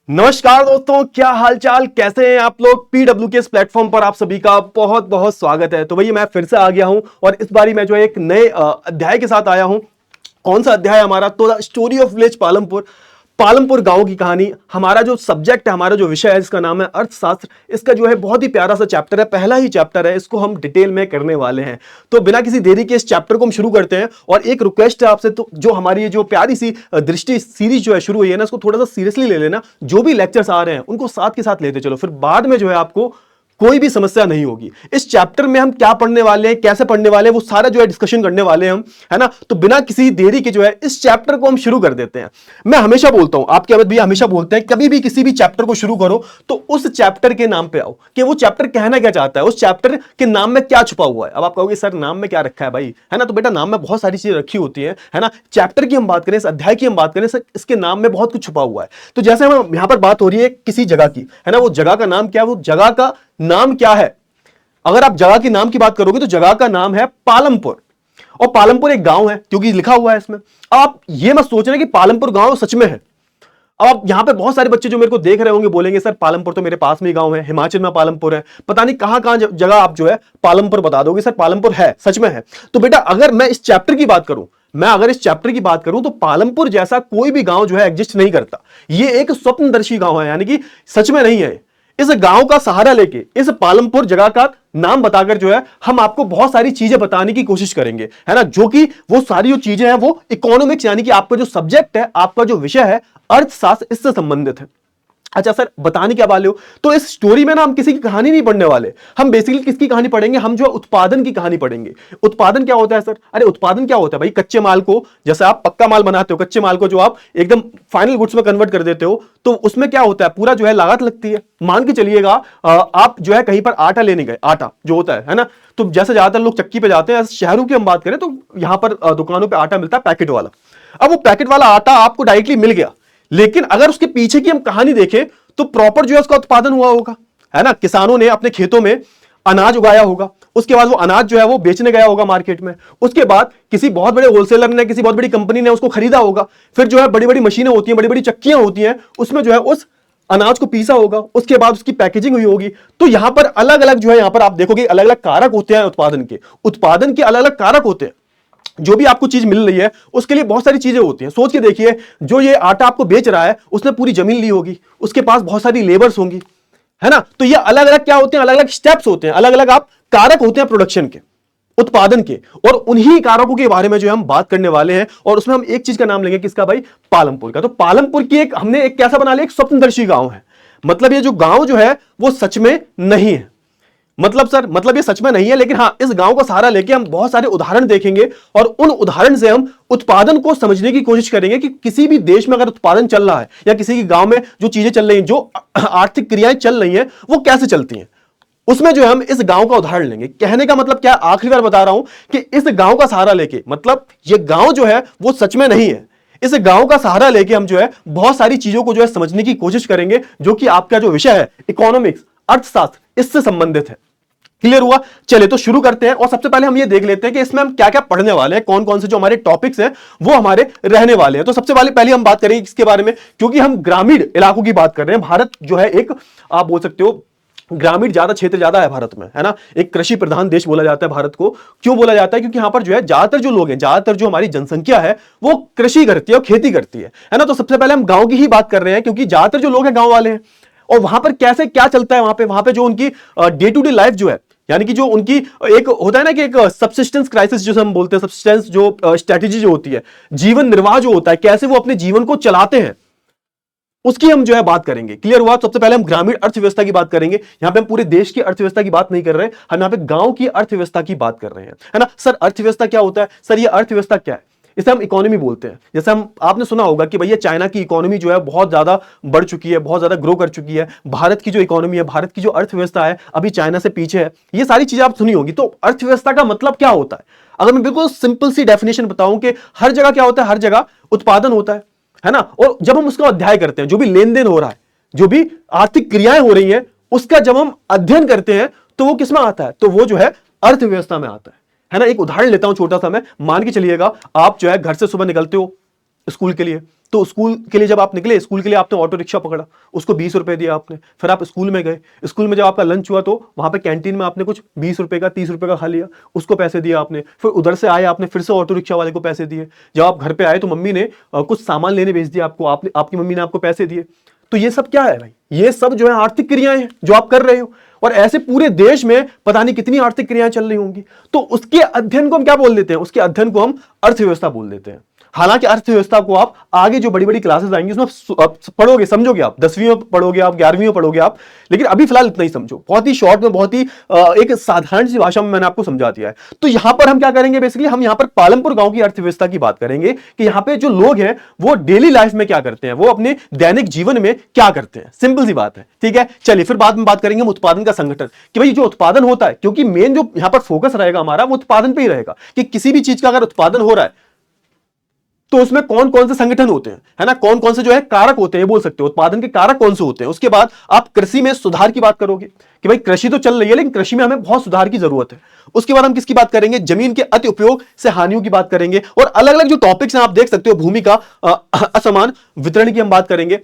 नमस्कार दोस्तों, क्या हालचाल, कैसे हैं आप लोग। पीडब्ल्यू के इस प्लेटफॉर्म पर आप सभी का बहुत बहुत स्वागत है। तो भैया मैं फिर से आ गया हूं और इस बारी मैं जो है एक नए अध्याय के साथ आया हूं। कौन सा अध्याय हमारा? तो the story of village Palampur. Palampur गांव की कहानी। हमारा जो सब्जेक्ट है, हमारा जो विषय है, जिसका नाम है अर्थशास्त्र, इसका जो है बहुत ही प्यारा सा चैप्टर है, पहला ही चैप्टर है। इसको हम डिटेल में करने वाले हैं। तो बिना किसी देरी के इस चैप्टर को हम शुरू करते हैं। और एक रिक्वेस्ट है आपसे, तो जो हमारी ये जो प्यारी सी दृष्टि सीरीज जो है शुरू हुई है ना, इसको थोड़ा सा सीरियसली ले लेना। जो भी लेक्चर्स आ रहे हैं उनको साथ के साथ लेते चलो, फिर बाद में जो है आपको कोई भी समस्या नहीं होगी। इस चैप्टर में हम क्या पढ़ने वाले हैं, कैसे पढ़ने वाले हैं, वो सारा जो है डिस्कशन करने वाले हैं हम, है ना। तो बिना किसी देरी के जो है इस चैप्टर को हम शुरू कर देते हैं। मैं हमेशा बोलता हूं, आपके अमित भैया हमेशा बोलते हैं, कभी भी किसी भी चैप्टर को शुरू करो तो उस चैप्टर के नाम पे आओ कि वो चैप्टर कहना क्या चाहता है, उस चैप्टर के नाम में क्या छुपा हुआ है। अब आप कहोगे सर नाम में क्या रखा है भाई, है ना। तो बेटा नाम में बहुत सारी चीजें रखी होती है ना। चैप्टर की हम बात करें, इस अध्याय की हम बात करें, इसके नाम में बहुत कुछ छुपा हुआ है। तो जैसे हम यहां पर बात हो रही है किसी जगह की, है ना। वो जगह का नाम क्या है, वो जगह का नाम क्या है। अगर आप जगह के नाम की बात करोगे तो जगह का नाम है पालमपुर। और पालमपुर एक गांव है क्योंकि लिखा हुआ है इसमें। अब आप ये मत सोच रहे कि पालमपुर गांव सच में है। अब आप यहां पे बहुत सारे बच्चे जो मेरे को देख रहे होंगे बोलेंगे सर पालमपुर तो मेरे पास में ही गांव है, हिमाचल में पालमपुर है, पता नहीं कहां कहां जगह आप जो है पालमपुर बता दोगे। सर पालमपुर है, सच में है। तो बेटा अगर मैं इस चैप्टर की बात करूं, तो पालमपुर जैसा कोई भी गांव जो है एग्जिस्ट नहीं करता। ये एक स्वप्नदर्शी गांव है, यानी कि सच में नहीं है। इस गांव का सहारा लेके, इस पालमपुर जगह का नाम बताकर जो है हम आपको बहुत सारी चीजें बताने की कोशिश करेंगे, है ना। जो कि वो सारी जो चीजें हैं वो इकोनॉमिक्स, यानी कि आपका जो सब्जेक्ट है, आपका जो विषय है अर्थशास्त्र, इससे संबंधित है। अच्छा सर बताने क्या वाले हो? तो इस स्टोरी में ना हम किसी की कहानी नहीं पढ़ने वाले। हम बेसिकली किसकी कहानी पढ़ेंगे? हम जो उत्पादन की कहानी पढ़ेंगे। उत्पादन क्या होता है सर? अरे उत्पादन क्या होता है भाई? कच्चे माल को, जैसे आप पक्का माल बनाते हो, कच्चे माल को जो आप एकदम फाइनल गुड्स में कन्वर्ट कर देते हो, तो उसमें क्या होता है, पूरा जो है लागत लगती है। मान के चलिएगा आप जो है कहीं पर आटा लेने गए, आटा जो होता है ना। तो जैसे ज्यादातर लोग चक्की पे जाते हैं, शहरों की हम बात करें तो यहां पर दुकानों पर आटा मिलता है पैकेट वाला। अब वो पैकेट वाला आटा आपको डायरेक्टली मिल गया, लेकिन अगर उसके पीछे की हम कहानी देखें तो प्रॉपर जो है उसका उत्पादन हुआ होगा, है ना। किसानों ने अपने खेतों में अनाज उगाया होगा, उसके बाद वो अनाज जो है वो बेचने गया होगा मार्केट में। उसके बाद किसी बहुत बड़े होलसेलर ने, किसी बहुत बड़ी कंपनी ने उसको खरीदा होगा। फिर जो है बड़ी बड़ी मशीनें होती हैं, बड़ी बड़ी चक्कियां होती हैं, उसमें जो है उस अनाज को पीसा होगा। उसके बाद उसकी पैकेजिंग हुई होगी। तो यहां पर अलग अलग जो है, यहां पर आप देखोगे अलग अलग कारक होते हैं उत्पादन के अलग अलग कारक होते हैं। जो भी आपको चीज मिल रही है उसके लिए बहुत सारी चीजें होती हैं। सोच के देखिए, जो ये आटा आपको बेच रहा है उसने पूरी जमीन ली होगी, उसके पास बहुत सारी लेबर्स होंगी, है ना। तो ये अलग अलग क्या होते हैं, अलग अलग स्टेप्स होते हैं, अलग अलग आप कारक होते हैं प्रोडक्शन के, उत्पादन के। और उन्हीं कारकों के बारे में जो हम बात करने वाले हैं। और उसमें हम एक चीज का नाम लेंगे, किसका भाई? पालमपुर का। तो पालमपुर की हमने एक कैसा बना लिया, एक स्वप्नदर्शी गांव है। मतलब ये जो गांव जो है वो सच में नहीं है। मतलब सर, मतलब ये सच में नहीं है, लेकिन हाँ इस गांव का सहारा लेके हम बहुत सारे उदाहरण देखेंगे और उन उदाहरण से हम उत्पादन को समझने की कोशिश करेंगे कि किसी भी देश में अगर उत्पादन चल रहा है या किसी के गांव में जो चीजें चल रही हैं, जो आर्थिक क्रियाएं चल रही हैं, वो कैसे चलती हैं। उसमें जो है हम इस गांव का उदाहरण लेंगे। कहने का मतलब क्या, आखिरी बार बता रहा हूं कि इस गांव का सहारा लेके, मतलब ये गांव जो है वो सच में नहीं है। इस गांव का सहारा लेके हम जो है बहुत सारी चीजों को जो है समझने की कोशिश करेंगे, जो कि आपका जो विषय है इकोनॉमिक्स, अर्थशास्त्र, इससे संबंधित है। क्लियर हुआ? चलिए तो शुरू करते हैं। और सबसे पहले हम ये देख लेते हैं कि इसमें हम क्या क्या पढ़ने वाले हैं, कौन कौन से जो हमारे टॉपिक्स हैं वो हमारे रहने वाले हैं। तो सबसे पहले हम बात करेंगे इसके बारे में, क्योंकि हम ग्रामीण इलाकों की बात कर रहे हैं। भारत जो है एक, आप बोल सकते हो ग्रामीण ज्यादा क्षेत्र ज्यादा है भारत में, है ना। एक कृषि प्रधान देश बोला जाता है भारत को। क्यों बोला जाता है? क्योंकि यहां पर जो है ज्यादातर जो लोग हैं, ज्यादातर जो हमारी जनसंख्या है वो कृषि करती है और खेती करती है ना। तो सबसे पहले हम गांव की ही बात कर रहे हैं, क्योंकि ज्यादातर जो लोग हैं गांव वाले हैं। और वहां पर कैसे क्या चलता है, वहां पे जो उनकी डे टू डे लाइफ जो है, यानी कि जो उनकी एक होता है ना कि एक सब्सिस्टेंस क्राइसिस जो हम बोलते हैं, सब्सिस्टेंस जो स्ट्रेटेजी जो होती है, जीवन निर्वाह जो होता है, कैसे वो अपने जीवन को चलाते हैं, उसकी हम जो है बात करेंगे। क्लियर हुआ? सबसे पहले हम ग्रामीण अर्थव्यवस्था की बात करेंगे। यहां पे हम पूरे देश की अर्थव्यवस्था की बात नहीं कर रहे हैं, हम यहां पे गांव की अर्थव्यवस्था की बात कर रहे हैं, है ना। सर अर्थव्यवस्था क्या होता है? सर ये अर्थव्यवस्था क्या है? इसे हम इकोनॉमी बोलते हैं। जैसे आपने सुना होगा कि भैया चाइना की इकोनॉमी जो है बहुत ज्यादा बढ़ चुकी है, बहुत ज्यादा ग्रो कर चुकी है। भारत की जो इकोनॉमी है, भारत की जो अर्थव्यवस्था है, अभी चाइना से पीछे है। ये सारी चीजें आप सुनी होगी। तो अर्थव्यवस्था का मतलब क्या होता है? अगर मैं बिल्कुल सिंपल सी डेफिनेशन बताऊं कि हर जगह क्या होता है, हर जगह उत्पादन होता है ना। और जब हम उसका अध्ययन करते हैं, जो भी लेन देन हो रहा है, जो भी आर्थिक क्रियाएं हो रही हैं, उसका जब हम अध्ययन करते हैं तो वो किसमें आता है? तो वो जो है अर्थव्यवस्था में आता है ना। एक उदाहरण लेता हूं छोटा सा मैं। मान के चलिएगा आप जो है घर से सुबह निकलते हो स्कूल के लिए, तो स्कूल के लिए जब आप निकले, स्कूल के लिए आपने ऑटो रिक्शा पकड़ा, उसको 20 रुपए दिया आपने, फिर आप स्कूल में गए, स्कूल में जब आपका लंच हुआ तो वहां पे कैंटीन में आपने कुछ 20 रुपए का 30 रुपए का खा लिया, उसको पैसे दिया आपने, फिर उधर से आए आपने फिर से ऑटो रिक्शा वाले को पैसे दिए, जब आप घर पे आए तो मम्मी ने कुछ सामान लेने भेज दिया आपको, आपने आपकी मम्मी ने आपको पैसे दिए। तो ये सब क्या है भाई? ये सब जो है आर्थिक क्रियाएं हैं जो आप कर रहे हो, और ऐसे पूरे देश में पता नहीं कितनी आर्थिक क्रियाएं चल रही होंगी। तो उसके अध्ययन को हम क्या बोल देते हैं? उसके अध्ययन को हम अर्थव्यवस्था बोल देते हैं। हालांकि अर्थव्यवस्था को आप आगे जो बड़ी बड़ी क्लासेस आएंगी उसमें पढ़ोगे, समझोगे, आप 10वीं में पढ़ोगे, आप 11वीं में पढ़ोगे आप, लेकिन अभी फिलहाल इतना ही समझो, बहुत ही शॉर्ट में, बहुत ही एक साधारण सी भाषा में मैंने आपको समझा दिया है। तो यहां पर हम क्या करेंगे? बेसिकली हम यहां पर पालमपुर गांव की अर्थव्यवस्था की बात करेंगे कि यहां पे जो लोग हैं वो डेली लाइफ में क्या करते हैं, वो अपने दैनिक जीवन में क्या करते हैं। सिंपल सी बात है, ठीक है। चलिए फिर बाद में बात करेंगे हम उत्पादन का संगठन, कि भाई जो उत्पादन होता है, क्योंकि मेन जो यहां पर फोकस रहेगा हमारा वो उत्पादन पे ही रहेगा, कि किसी भी चीज का अगर उत्पादन हो रहा है तो उसमें कौन कौन से संगठन होते हैं, है ना, कौन कौन से जो है कारक होते हैं, ये बोल सकते हो उत्पादन के कारक कौन से होते हैं। उसके बाद आप कृषि में सुधार की बात करोगे कि भाई कृषि तो चल रही है लेकिन कृषि में हमें बहुत सुधार की जरूरत है। उसके बाद हम किसकी बात करेंगे? जमीन के अति उपयोग से हानियों की बात करेंगे, और अलग अलग जो टॉपिक्स हैं आप देख सकते हो, भूमि का असमान वितरण की हम बात करेंगे,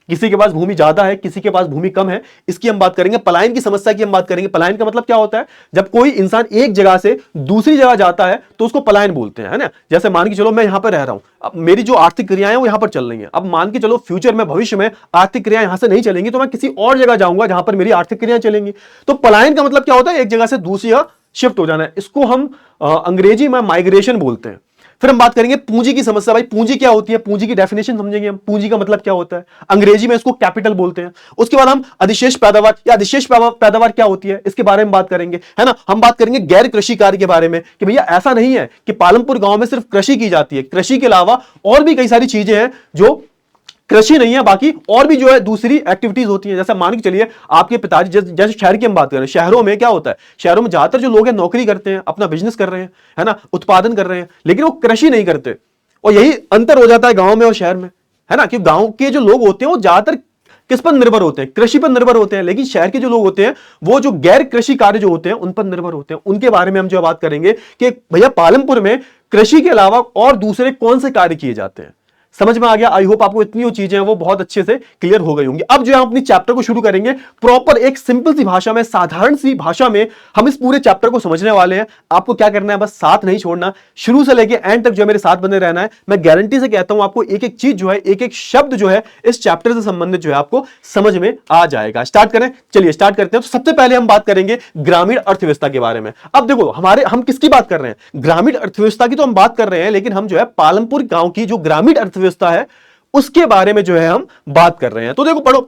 किसी के पास भूमि ज्यादा है, किसी के पास भूमि कम है, इसकी हम बात करेंगे। पलायन की समस्या की हम बात करेंगे। पलायन का मतलब क्या होता है? जब कोई इंसान एक जगह से दूसरी जगह जाता है तो उसको पलायन बोलते हैं, है ना। जैसे मान के चलो मैं यहां पर रह रहा हूं, अब मेरी जो आर्थिक क्रियाएं वो यहां पर चल रही हैं, अब मान के चलो फ्यूचर में, भविष्य में आर्थिक क्रियाएं यहां से नहीं चलेंगी तो मैं किसी और जगह जाऊंगा जहां पर मेरी आर्थिक क्रियाएं चलेंगी। तो पलायन का मतलब क्या होता है? एक जगह से दूसरी जगह शिफ्ट हो जाना है। इसको हम अंग्रेजी में माइग्रेशन बोलते हैं। फिर हम बात करेंगे पूंजी की समस्या। भाई पूंजी क्या होती है? पूंजी की डेफिनेशन समझेंगे हम, पूंजी का मतलब क्या होता है, अंग्रेजी में इसको कैपिटल बोलते हैं। उसके बाद हम अधिशेष पैदावार या अधिशेष पैदावार क्या होती है इसके बारे में बात करेंगे, है ना। हम बात करेंगे गैर कृषि कार्य के बारे में, कि भैया ऐसा नहीं है कि पालमपुर गांव में सिर्फ कृषि की जाती है, कृषि के अलावा और भी कई सारी चीजें हैं जो कृषि नहीं है, बाकी और भी जो है दूसरी एक्टिविटीज होती हैं। जैसे मान के चलिए आपके पिताजी, जैसे शहर की हम बात करें, शहरों में क्या होता है? शहरों में ज्यादातर जो लोग हैं नौकरी करते हैं, अपना बिजनेस कर रहे हैं, है ना, उत्पादन कर रहे हैं, लेकिन वो कृषि नहीं करते। और यही अंतर हो जाता है गांव में और शहर में, है ना, कि गांव के जो लोग होते हैं वो ज्यादातर किस पर निर्भर होते हैं? कृषि पर निर्भर होते हैं। लेकिन शहर के जो लोग होते हैं वो जो गैर कृषि कार्य जो होते हैं उन पर निर्भर होते हैं। उनके बारे में हम जो बात करेंगे कि भैया पालमपुर में कृषि के अलावा और दूसरे कौन से कार्य किए जाते हैं। समझ में आ गया? आई होप आपको इतनी जो चीजें हैं वो बहुत अच्छे से क्लियर हो गई होंगी। अब जो है हम अपनी चैप्टर को शुरू करेंगे प्रॉपर एक सिंपल सी भाषा में, साधारण सी भाषा में हम इस पूरे चैप्टर को समझने वाले हैं। आपको क्या करना है? बस साथ नहीं छोड़ना, शुरू से लेके एंड तक जो है मेरे साथ बने रहना है। मैं गारंटी से कहता हूं आपको एक एक चीज जो है, एक एक शब्द जो है इस चैप्टर से संबंधित जो है आपको समझ में आ जाएगा। स्टार्ट करें, चलिए स्टार्ट करते हैं। तो सबसे पहले हम बात करेंगे ग्रामीण अर्थव्यवस्था के बारे में। अब देखो हम किसकी बात कर रहे हैं? ग्रामीण अर्थव्यवस्था की तो हम बात कर रहे हैं, लेकिन हम जो है पालमपुर गांव की जो ग्रामीण अर्थव्यवस्था है उसके बारे में जो है हम बात कर रहे हैं। तो देखो पढ़ो,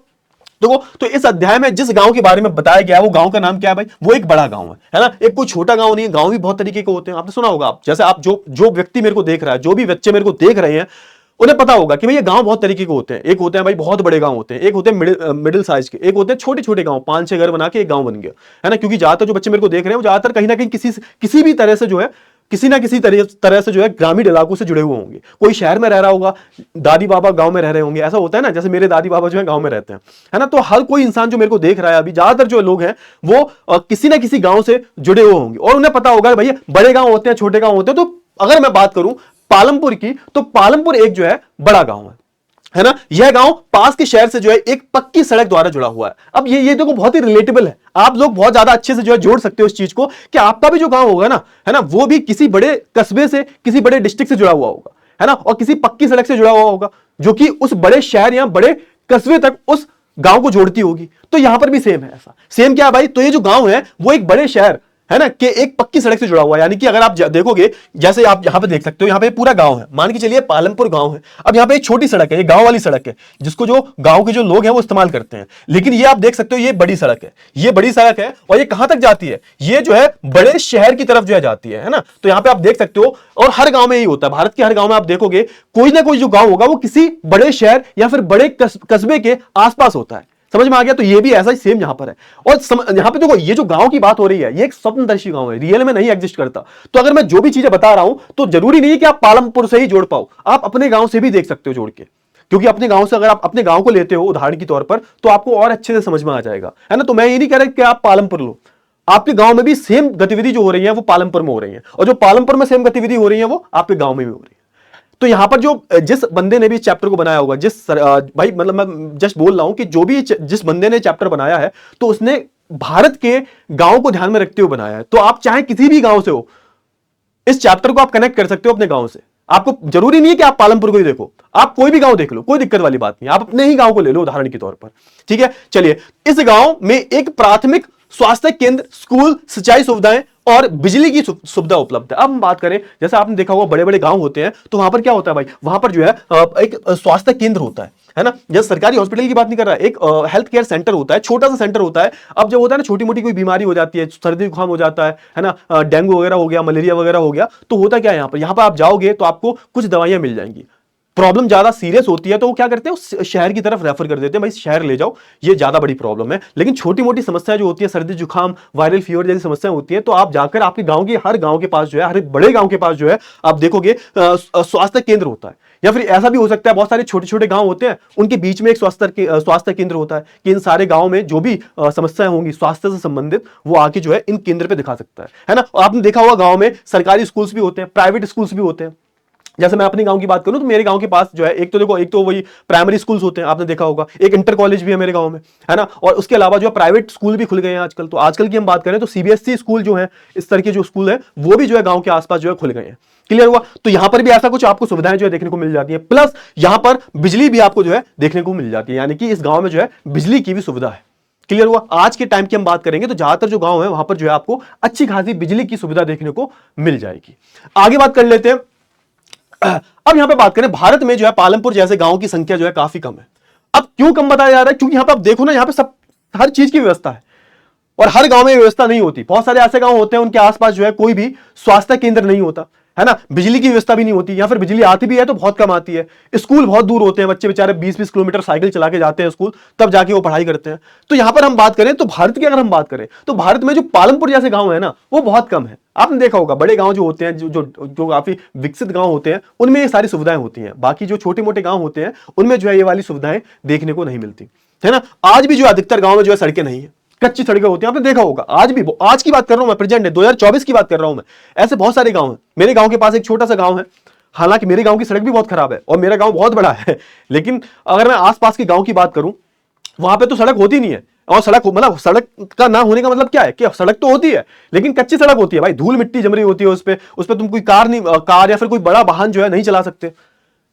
देखो तो इस अध्याय में जिस गांव के बारे में बताया गया है वो गांव का नाम क्या है भाई? वो एक बड़ा गांव है ना। एक कोई छोटा गांव नहीं है। गांव भी बहुत तरीके के होते हैं, आपने सुना होगा। आप जैसे आप जो व्यक्ति मेरे को देख रहा है, जो भी बच्चे मेरे को देख रहे हैं, उन्हें पता होगा कि भाई ये गांव बहुत तरीके के होते हैं। एक होते हैं भाई बहुत बड़े गांव होते हैं, एक होते हैं मिडिल साइज के, एक होते हैं छोटे छोटे गांव, 5-6 घर बना के एक गांव बन गया, है ना। क्योंकि ज्यादातर जो बच्चे मेरे को देख रहे हैं वो ज्यादातर कहीं ना कहीं किसी भी तरह से जो है, किसी ना किसी तरह से जो है ग्रामीण इलाकों से जुड़े हुए होंगे। कोई शहर में रह रहा होगा, दादी बाबा गांव में रह रहे होंगे। ऐसा होता है ना, जैसे मेरे दादी बाबा जो है गांव में रहते हैं, है ना। तो हर कोई इंसान जो मेरे को देख रहा है अभी, ज्यादातर जो लोग हैं वो किसी ना किसी गांव से जुड़े हुए होंगे, और उन्हें पता होगा भैया बड़े गांव होते हैं, छोटे गांव होते हैं। तो अगर मैं बात करूं पालमपुर की, तो पालमपुर एक जो है बड़ा गांव है ना। यह गांव पास के शहर से जो है एक पक्की सड़क द्वारा जुड़ा हुआ है। अब ये देखो बहुत ही रिलेटेबल है, आप लोग बहुत ज्यादा अच्छे से जो है जोड़ सकते हो इस चीज को, कि आपका भी जो गांव होगा ना, है ना, वो भी किसी बड़े कस्बे से, किसी बड़े डिस्ट्रिक्ट से जुड़ा हुआ होगा, है ना, और किसी पक्की सड़क से जुड़ा हुआ होगा जो कि उस बड़े शहर या बड़े कस्बे तक उस गांव को जोड़ती होगी। तो यहां पर भी सेम है। ऐसा सेम क्या है भाई? तो ये जो गांव है वो एक बड़े शहर, है ना, कि एक पक्की सड़क से जुड़ा हुआ है। यानी कि अगर आप देखोगे, जैसे आप यहां पे देख सकते हो, यहां पे पूरा गांव है, मान के चलिए पालमपुर गांव है। अब यहां पे एक छोटी सड़क है, ये गांव वाली सड़क है, जिसको जो गांव के जो लोग हैं वो इस्तेमाल करते हैं। लेकिन ये आप देख सकते हो ये बड़ी सड़क है, ये बड़ी सड़क है, और ये कहां तक जाती है? ये जो है बड़े शहर की तरफ जो है जाती है ना। तो यहां पे आप देख सकते हो, और हर गांव में यही होता है। भारत के हर गांव में आप देखोगे कोई ना कोई जो गांव होगा वो किसी बड़े शहर या फिर बड़े कस्बे के आसपास होता है। समझ में आ गया? तो ये भी ऐसा ही सेम यहां पर है। और यहां पे देखो, ये जो गांव की बात हो रही है ये एक स्वप्नदर्शी गांव है, रियल में नहीं एग्जिस्ट करता। तो अगर मैं जो भी चीजें बता रहा हूं तो जरूरी नहीं है कि आप पालमपुर से ही जोड़ पाओ, आप अपने गांव से भी देख सकते हो जोड़ के। क्योंकि अपने गांव से अगर आप अपने गांव को लेते हो उदाहरण के तौर पर, तो आपको और अच्छे से समझ में आ जाएगा, है ना। तो मैं ये नहीं कह रहा कि आप पालमपुर लो, आपके गांव में भी सेम गतिविधि जो हो रही है वो पालमपुर में हो रही है, और जो पालमपुर में सेम गतिविधि हो रही है वो आपके गांव में भी हो रही है। तो यहां पर जो जिस बंदे ने भी चैप्टर को बनाया होगा, भाई मतलब मैं जस्ट बोल रहा हूं कि जो भी जिस बंदे ने चैप्टर बनाया है तो उसने भारत के गांव को ध्यान में रखते हुए बनाया है। तो आप चाहे किसी भी गांव से हो, इस चैप्टर को आप कनेक्ट कर सकते हो अपने गांव से। आपको जरूरी नहीं है कि आप पालमपुर को ही देखो, आप कोई भी गांव देख लो, कोई दिक्कत वाली बात नहीं, आप अपने ही गांव को ले लो उदाहरण के तौर पर। ठीक है, चलिए, इस गांव में एक प्राथमिक स्वास्थ्य केंद्र, स्कूल, सिंचाई सुविधाएं और बिजली की सुविधा उपलब्ध है। अब हम बात करें, जैसे आपने देखा होगा बड़े बड़े गांव होते हैं तो वहां पर क्या होता है भाई, वहां पर जो है एक स्वास्थ्य केंद्र होता है ना। जैसे सरकारी हॉस्पिटल की बात नहीं कर रहा, एक हेल्थ केयर सेंटर होता है, छोटा सा सेंटर होता है। अब जब होता है ना छोटी मोटी कोई बीमारी हो जाती है, सर्दी जुकाम हो जाता है ना, डेंगू वगैरह हो गया, मलेरिया वगैरह हो गया, तो होता क्या है यहाँ पर आप जाओगे तो आपको कुछ दवाइयां मिल जाएंगी। प्रॉब्लम ज्यादा सीरियस होती है तो वो क्या करते हैं, उस शहर की तरफ रेफर कर देते हैं, भाई शहर ले जाओ, ये ज्यादा बड़ी प्रॉब्लम है। लेकिन छोटी मोटी समस्या जो होती है, सर्दी जुकाम, वायरल फीवर जैसी समस्याएं होती है, तो आप जाकर आपके गांव के हर गांव के पास जो है, हर बड़े गांव के पास जो है, आप देखोगे स्वास्थ्य केंद्र होता है। या फिर ऐसा भी हो सकता है, बहुत सारे छोटे छोटे गांव होते हैं, उनके बीच में एक स्वास्थ्य केंद्र होता है कि इन सारे गांव में जो भी समस्याएं होंगी स्वास्थ्य से संबंधित, वो आके जो है इन केंद्र पे दिखा सकता है ना। आपने देखा होगा गांव में सरकारी स्कूल्स भी होते हैं, प्राइवेट स्कूल्स भी होते हैं। जैसे मैं अपने गांव की बात करूं तो मेरे गांव के पास जो है, एक तो वही प्राइमरी स्कूल्स होते हैं, आपने देखा होगा, एक इंटर कॉलेज भी है मेरे गांव में, है ना। और उसके अलावा जो प्राइवेट स्कूल भी खुल गए हैं आजकल। तो आजकल की हम बात करें तो सीबीएसई स्कूल जो है, इस तरह के जो स्कूल है, वो भी जो है गांव के आसपास जो है खुल गए हैं। क्लियर हुआ? तो यहां पर भी ऐसा कुछ आपको सुविधाएं जो है देखने को मिल जाती है, प्लस यहां पर बिजली भी आपको जो है देखने को मिल जाती है, यानी कि इस गांव में जो है बिजली की भी सुविधा है। क्लियर हुआ? आज के टाइम की हम बात करेंगे तो ज्यादातर जो गांव है वहां पर जो है आपको अच्छी खासी बिजली की सुविधा देखने को मिल जाएगी। आगे बात कर लेते हैं। अब यहां पे बात करें, भारत में जो है पालमपुर जैसे गांव की संख्या जो है काफी कम है। अब क्यों कम बताया जा रहा है? क्योंकि यहां पे आप देखो ना, यहां पे सब हर चीज की व्यवस्था है और हर गांव में व्यवस्था नहीं होती। बहुत सारे ऐसे गांव होते हैं उनके आसपास जो है कोई भी स्वास्थ्य केंद्र नहीं होता, है ना, बिजली की व्यवस्था भी नहीं होती, या फिर बिजली आती भी है तो बहुत कम आती है। स्कूल बहुत दूर होते हैं, बच्चे बेचारे 20-20 किलोमीटर साइकिल चला के जाते हैं स्कूल, तब जाके वो पढ़ाई करते हैं। तो यहां पर हम बात करें तो भारत की अगर हम बात करें तो भारत में जो पालमपुर जैसे गांव है ना, वो बहुत कम है। आपने देखा होगा बड़े गांव जो होते हैं, जो काफी विकसित गांव होते हैं, उनमें ये सारी सुविधाएं होती हैं। बाकी जो छोटे मोटे गांव होते हैं उनमें जो है ये वाली सुविधाएं देखने को नहीं मिलती, है ना। आज भी जो अधिकतर गांव में जो है सड़कें नहीं है, कच्ची सड़कें होती हैं। आपने देखा होगा, आज भी, आज की बात कर रहा हूं मैं, प्रेजेंट है 2024 की बात कर रहा हूं मैं, ऐसे बहुत सारे गांव हैं। मेरे गांव के पास एक छोटा सा गांव है, हालांकि मेरे गांव की सड़क भी बहुत खराब है और मेरा गांव बहुत बड़ा है, लेकिन अगर मैं आसपास के गांव की बात करूं, वहां पे तो सड़क होती नहीं है। और सड़क मतलब सड़क का ना होने का मतलब क्या है कि सड़क तो होती है लेकिन कच्ची सड़क होती है भाई, धूल मिट्टी जम रही होती है उस पे तुम कोई कार या फिर कोई बड़ा वाहन जो है नहीं चला सकते।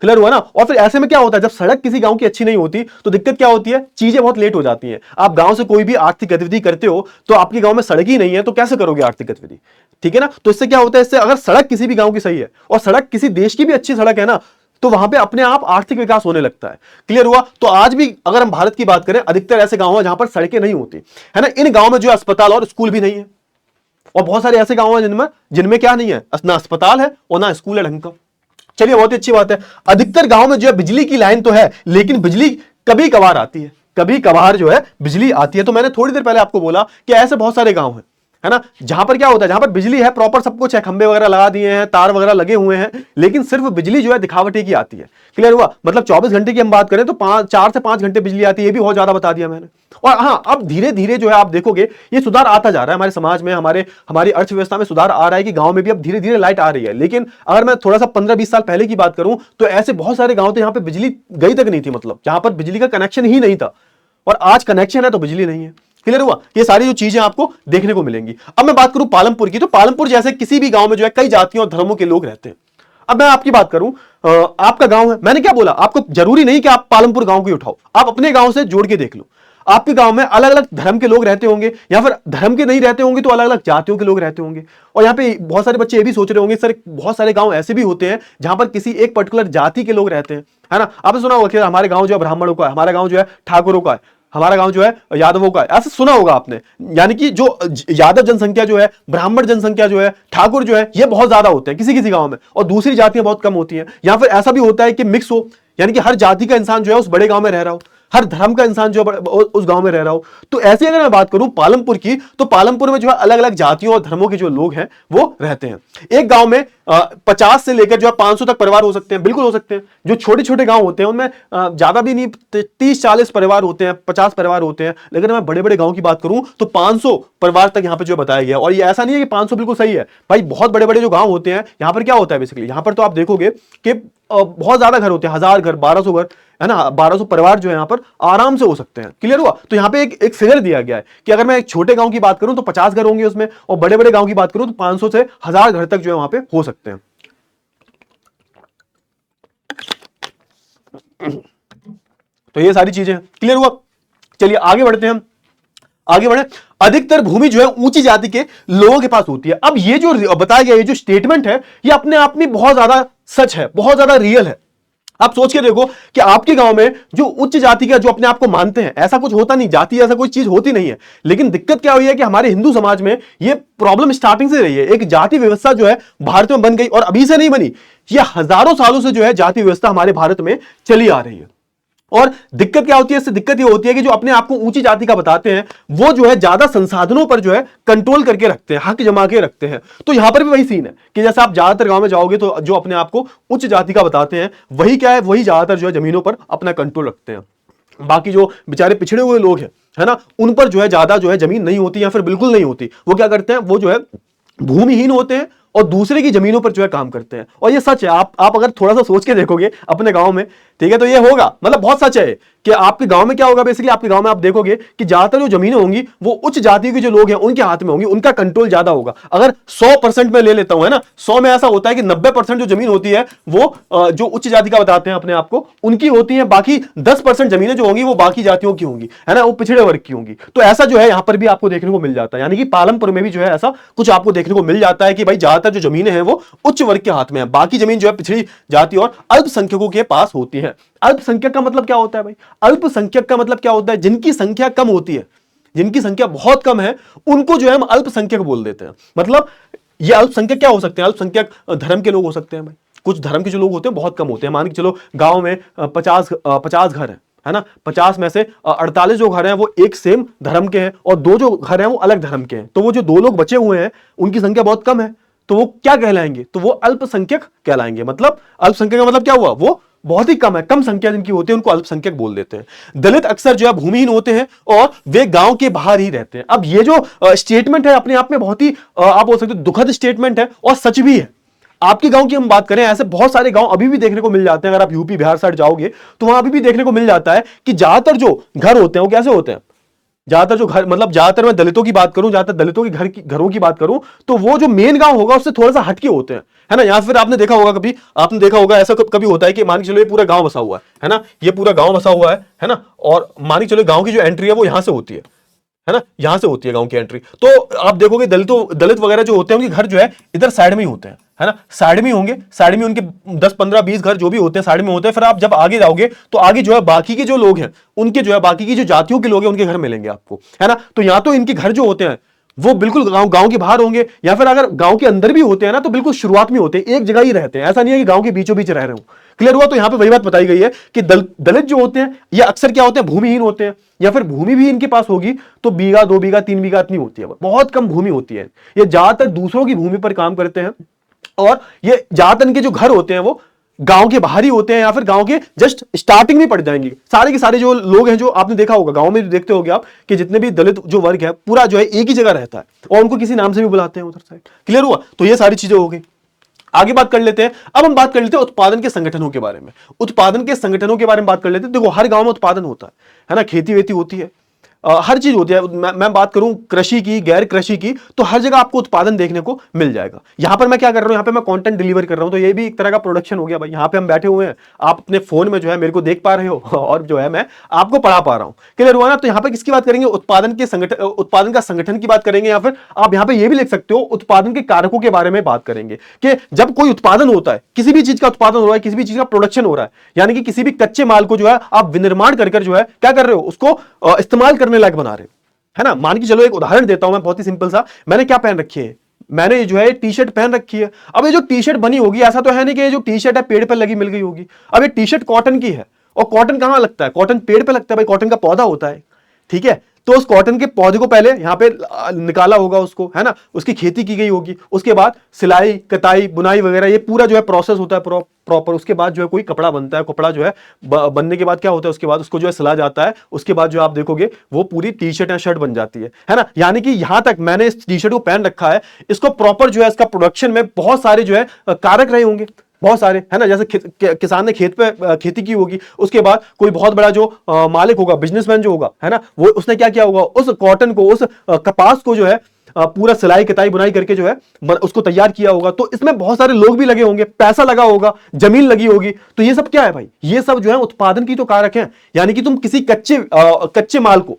क्लियर हुआ ना? और फिर ऐसे में क्या होता है, जब सड़क किसी गांव की अच्छी नहीं होती तो दिक्कत क्या होती है, चीजें बहुत लेट हो जाती हैं। आप गांव से कोई भी आर्थिक गतिविधि करते हो तो आपके गांव में सड़क ही नहीं है तो कैसे करोगे आर्थिक गतिविधि? ठीक है ना। तो इससे क्या होता है, इससे अगर सड़क किसी भी गांव की सही है और सड़क किसी देश की भी अच्छी सड़क है ना, तो वहां पे अपने आप आर्थिक विकास होने लगता है। क्लियर हुआ? तो आज भी अगर हम भारत की बात करें, अधिकतर ऐसे गांव हैं जहां पर सड़कें नहीं होती, है ना। इन गांव में जो अस्पताल और स्कूल भी नहीं है, और बहुत सारे ऐसे गांव हैं जिनमें क्या नहीं है, ना अस्पताल है और ना स्कूल है ढंग का। चलिए, बहुत ही अच्छी बात है। अधिकतर गांव में जो है बिजली की लाइन तो है, लेकिन बिजली कभी कभार आती है, कभी कभार जो है बिजली आती है। तो मैंने थोड़ी देर पहले आपको बोला कि ऐसे बहुत सारे गांव हैं, है ना, जहां पर क्या होता है, जहां पर बिजली है, प्रॉपर सब कुछ है, खंबे वगैरह लगा दिए हैं, तार वगैरह लगे हुए हैं, लेकिन सिर्फ बिजली जो है दिखावटी की आती है। क्लियर हुआ? मतलब 24 घंटे की हम बात करें तो 4 से 5 घंटे बिजली आती है, ये भी बहुत ज्यादा बता दिया मैंने। और हाँ, अब धीरे धीरे जो है आप देखोगे ये सुधार आता जा रहा है हमारे समाज में, हमारी अर्थव्यवस्था में सुधार आ रहा है कि गांव में भी अब धीरे धीरे लाइट आ रही है। लेकिन अगर मैं थोड़ा सा 15-20 साल पहले की बात करूं तो ऐसे बहुत सारे गांव थे जहां पर बिजली गई तक नहीं थी, मतलब जहां पर बिजली का कनेक्शन ही नहीं था, और आज कनेक्शन है तो बिजली नहीं है। क्लियर हुआ? ये सारी जो चीजें आपको देखने को मिलेंगी। अब मैं बात करूं पालमपुर की, तो पालमपुर जैसे किसी भी गांव में जो है कई जातियों और धर्मों के लोग रहते हैं। अब मैं आपकी बात करूं, आपका गांव है, मैंने क्या बोला, आपको जरूरी नहीं कि आप पालमपुर गांव को ही उठाओ, आप अपने गांव से जोड़ के देख लो। आपके गांव में अलग अलग धर्म के लोग रहते होंगे, या फिर धर्म के नहीं रहते होंगे तो अलग अलग जातियों के लोग रहते होंगे। और यहाँ पे बहुत सारे बच्चे ये भी सोच रहे होंगे, सर बहुत सारे गांव ऐसे भी होते हैं जहां पर किसी एक पर्टिकुलर जाति के लोग रहते हैं, है ना। आपने सुना होगा कि हमारे गांव जो है ब्राह्मणों का है, हमारा गांव जो है ठाकुरों का है, हमारा गांव जो है यादवों का है, ऐसा सुना होगा आपने। यानी कि जो यादव जनसंख्या जो है, ब्राह्मण जनसंख्या जो है, ठाकुर जो है, ये बहुत ज्यादा होते हैं किसी किसी गांव में, और दूसरी जातियां बहुत कम होती हैं। या फिर ऐसा भी होता है कि मिक्स हो, यानी कि हर जाति का इंसान जो है उस बड़े गांव में रह रहा हो, हर धर्म का इंसान जो उस गांव में रह रहा हो। तो ऐसे अगर मैं बात करूं पालमपुर की, तो पालमपुर में जो है अलग अलग जातियों और धर्मों के जो लोग हैं वो रहते हैं। एक गांव में 50 से लेकर जो है 500 तक परिवार हो सकते हैं, बिल्कुल हो सकते हैं। जो छोटे छोटे गांव होते हैं उनमें ज्यादा भी नहीं, 30-40 परिवार होते हैं, 50 परिवार होते हैं। लेकिन मैं बड़े बड़े गांव की बात करूं तो 500 परिवार तक यहां पर जो बताया गया। और ये ऐसा नहीं है कि 500 बिल्कुल सही है भाई, बहुत बड़े बड़े जो गांव होते हैं, यहां पर क्या होता है बेसिकली, यहां पर तो आप देखोगे कि बहुत ज्यादा घर होते हैं, 1000 घर, 1200 घर, है ना, 1200 परिवार जो है यहाँ पर आराम से हो सकते हैं। क्लियर हुआ? तो यहाँ पे एक फिगर दिया गया है कि अगर मैं एक छोटे गांव की बात करूं तो 50 घर होंगे उसमें, और बड़े बड़े गांव की बात करूं तो 500 से 1000 घर तक जो है वहां पे हो सकते हैं। तो ये सारी चीजें क्लियर हुआ। चलिए आगे बढ़ते हैं, हम आगे बढ़े। अधिकतर भूमि जो है ऊंची जाति के लोगों के पास होती है। अब ये जो बताया गया, ये जो स्टेटमेंट है, ये अपने आप में बहुत ज्यादा सच है, बहुत ज्यादा रियल है। आप सोच के देखो कि आपके गांव में जो उच्च जाति का, जो अपने आप को मानते हैं, ऐसा कुछ होता नहीं, जाति ऐसा कोई चीज होती नहीं है। लेकिन दिक्कत क्या हुई है कि हमारे हिंदू समाज में ये प्रॉब्लम स्टार्टिंग से रही है। एक जाति व्यवस्था जो है भारत में बन गई, और अभी से नहीं बनी, ये हजारों सालों से जो है जाति व्यवस्था हमारे भारत में चली आ रही है। और दिक्कत क्या होती है, इससे दिक्कत ये होती है कि जो अपने आप को ऊंची जाति का बताते हैं, वो जो है ज्यादा संसाधनों पर जो है कंट्रोल करके रखते हैं, हक जमा के रखते हैं। तो यहां पर भी वही सीन है कि जैसे आप ज्यादातर गांव में जाओगे तो जो अपने आप को उच्च जाति का बताते हैं, वही क्या है, वही ज्यादातर जो है जमीनों पर अपना कंट्रोल रखते हैं। बाकी जो बेचारे पिछड़े हुए लोग हैं, है ना, उन पर जो है ज्यादा जो है जमीन नहीं होती, या फिर बिल्कुल नहीं होती। वो क्या करते हैं, वो जो है भूमिहीन होते हैं और दूसरे की जमीनों पर जो है काम करते हैं। और ये सच है, आप अगर थोड़ा सा सोच के देखोगे अपने गांव में, ठीक है, तो ये होगा, मतलब बहुत सच है कि आपके गांव में क्या होगा, बेसिकली आपके गांव में आप देखोगे कि ज्यादातर जो जमीनें होंगी वो उच्च जाति के जो लोग हैं उनके हाथ में होंगी, उनका कंट्रोल ज्यादा होगा। अगर 100% में ले लेता हूं, है ना, 100 में ऐसा होता है कि 90% जो जमीन होती है वो जो उच्च जाति का बताते हैं अपने आप को, उनकी होती है। बाकी 10% जमीनें जो होंगी वो बाकी जातियों की होंगी, है ना, वो पिछड़े वर्ग की होंगी। तो ऐसा जो है यहां पर भी आपको देखने को मिल जाता है, यानी कि पालमपुर में भी जो है ऐसा कुछ आपको देखने को मिल जाता है कि भाई ज्यादातर जो जमीनें हैं वो उच्च वर्ग के हाथ में है, बाकी जमीन जो है पिछड़ी जाति और अल्पसंख्यकों के पास होती है। अल्पसंख्यक का मतलब क्या होता है भाई? अल्पसंख्यक का मतलब क्या होता है? जिनकी संख्या कम होती है, जिनकी संख्या बहुत कम है, उनको जो है हम अल्पसंख्यक बोल देते हैं। मतलब ये अल्पसंख्यक क्या हो सकते हैं? अल्पसंख्यक धर्म के लोग हो सकते हैं भाई। कुछ धर्म के जो लोग होते हैं बहुत कम होते हैं, मान के चलो गांव में 50 घर है ना, 50 में से 48 जो घर हैं वो एक सेम धर्म के हैं, और 2 जो घर हैं वो अलग धर्म के हैं। तो वो जो 2 लोग बचे हुए हैं उनकी संख्या बहुत कम है, तो वो क्या कहलाएंगे? तो वो अल्पसंख्यक कहलाएंगे। मतलब अल्पसंख्यक का मतलब क्या हुआ? वो बहुत ही कम है, कम संख्या जिनकी होती है उनको अल्पसंख्यक बोल देते हैं। दलित अक्सर जो है भूमिहीन होते हैं और वे गांव के बाहर ही रहते हैं। अब ये जो स्टेटमेंट है अपने आप में बहुत ही आप बोल सकते हो दुखद स्टेटमेंट है, और सच भी है। आपके गांव की हम बात करें, ऐसे बहुत सारे गांव अभी भी देखने को मिल जाते हैं। अगर आप यूपी बिहार साइड जाओगे तो वहां अभी भी देखने को मिल जाता है कि ज्यादातर जो घर होते हैं वो कैसे होते हैं? ज्यादातर जो घर, मतलब ज्यादातर मैं दलितों की बात करूं, ज्यादातर दलितों की घरों की बात करूं, तो वो जो मेन गांव होगा उससे थोड़ा सा हटके होते हैं, है ना। या फिर आपने देखा होगा, कभी आपने देखा होगा ऐसा कभी होता है कि मान के चलो ये पूरा गांव बसा हुआ है ना, ये पूरा गांव बसा हुआ है ना, और मान के चलो गांव की जो एंट्री है वो यहां से होती है ना, यहां से होती है गांव की एंट्री। तो आप देखोगे दलित वगैरह जो होते हैं उनके घर जो है इधर साइड में ही होते हैं, है ना, साइड में होंगे, साइड में उनके 10 15 20 घर जो भी होते हैं साइड में होते हैं। फिर आप जब आगे जाओगे तो आगे जो है बाकी के जो लोग हैं उनके जो है बाकी की जो जातियों के लोग हैं उनके घर मिलेंगे आपको, है ना। तो या तो इनके घर जो होते हैं वो बिल्कुल गांव के बाहर होंगे, या फिर अगर गांव के अंदर भी होते हैं ना तो बिल्कुल शुरुआत में होते हैं, एक जगह ही रहते हैं। ऐसा नहीं है कि गांव के बीचों बीच रह रहे हो। क्लियर हुआ? तो यहां पे वही बात बताई गई है कि दलित जो होते हैं ये अक्सर क्या होते हैं? भूमिहीन होते हैं, या फिर भूमि भी इनके पास होगी तो बीघा 2 बीघा 3 बीघा इतनी होती है, बहुत कम भूमि होती है। ये ज्यादातर दूसरों की भूमि पर काम करते हैं, और ये ज्यादातर इनके जो घर होते हैं वो गांव के बाहर ही होते हैं, या फिर गांव के जस्ट स्टार्टिंग में पड़ जाएंगे। सारे के सारे जो लोग हैं, जो आपने देखा होगा गांव में देखते होगे आप कि जितने भी दलित जो वर्ग है पूरा जो है एक ही जगह रहता है, और उनको किसी नाम से भी बुलाते हैं उधर साइड। क्लियर हुआ? तो ये सारी चीजें हो गई। आगे बात कर लेते हैं। अब हम बात कर लेते हैं उत्पादन के संगठनों के बारे में। उत्पादन के संगठनों के बारे में बात कर लेते हैं। देखो हर गांव में उत्पादन होता है ना, खेती वेती होती है, हर चीज होती है। मैं बात करूं कृषि की, गैर कृषि की, तो हर जगह आपको उत्पादन देखने को मिल जाएगा। यहां पर मैं क्या कर रहा हूं, यहां पे मैं कंटेंट डिलीवर कर रहा हूं, तो ये भी एक तरह का प्रोडक्शन हो गया भाई। यहां पे हम बैठे हुए हैं, आप अपने फोन में जो है मेरे को देख पा रहे हो, और जो है मैं आपको पढ़ा पा रहा हूं। क्लियर हुआ ना? तो यहां पे किसकी बात करेंगे? उत्पादन का संगठन की बात करेंगे, या फिर आप यहां पे ये भी लिख सकते हो उत्पादन के कारकों के बारे में बात करेंगे कि जब कोई उत्पादन होता है, किसी भी चीज का उत्पादन हो रहा है, किसी भी चीज का प्रोडक्शन हो रहा है, यानी कि किसी भी कच्चे माल को जो है आप विनिर्माण कर जो है क्या कर रहे हो, उसको इस्तेमाल करने लायक बना रहे हो, है ना। मान के चलो एक उदाहरण देता हूं मैं, बहुत ही सिंपल सा। मैंने क्या पहन रखी है? मैंने जो है टी शर्ट पहन रखी है। अब ये जो टी शर्ट बनी होगी, ऐसा तो है नहीं कि ये जो टी शर्ट है पेड़ पर लगी मिल गई होगी। अब ये टी शर्ट कॉटन की है, और कॉटन कहां लगता है? कॉटन पेड़ पे लगता है भाई, कॉटन का पौधा होता है, ठीक है। तो उस कॉटन के पौधे को पहले यहां पे निकाला होगा उसको, है ना, उसकी खेती की गई होगी, उसके बाद सिलाई कताई बुनाई वगैरह ये पूरा जो है प्रोसेस होता है प्रॉपर। उसके बाद जो है कोई कपड़ा बनता है, कपड़ा जो है बनने के बाद क्या होता है, उसके बाद उसको जो है सिला जाता है, उसके बाद जो आप देखोगे वो पूरी टी शर्ट या शर्ट बन जाती है ना। यानी कि यहां तक मैंने इस टी शर्ट को पहन रखा है, इसको प्रॉपर जो है इसका प्रोडक्शन में बहुत सारे जो है कारक रहे होंगे। बहुत सारे, है ना। जैसे किसान ने खेत पे खेती की होगी, उसके बाद कोई बहुत बड़ा जो मालिक होगा, बिजनेसमैन जो होगा, है ना, वो उसने क्या किया होगा, उस कॉटन को, उस कपास को जो है पूरा सिलाई कताई बुनाई करके जो है उसको तैयार किया होगा। तो इसमें बहुत सारे लोग भी लगे होंगे, पैसा लगा होगा, जमीन लगी होगी। तो ये सब क्या है भाई, ये सब जो है उत्पादन की तो कारक है। यानी कि तुम किसी कच्चे माल को,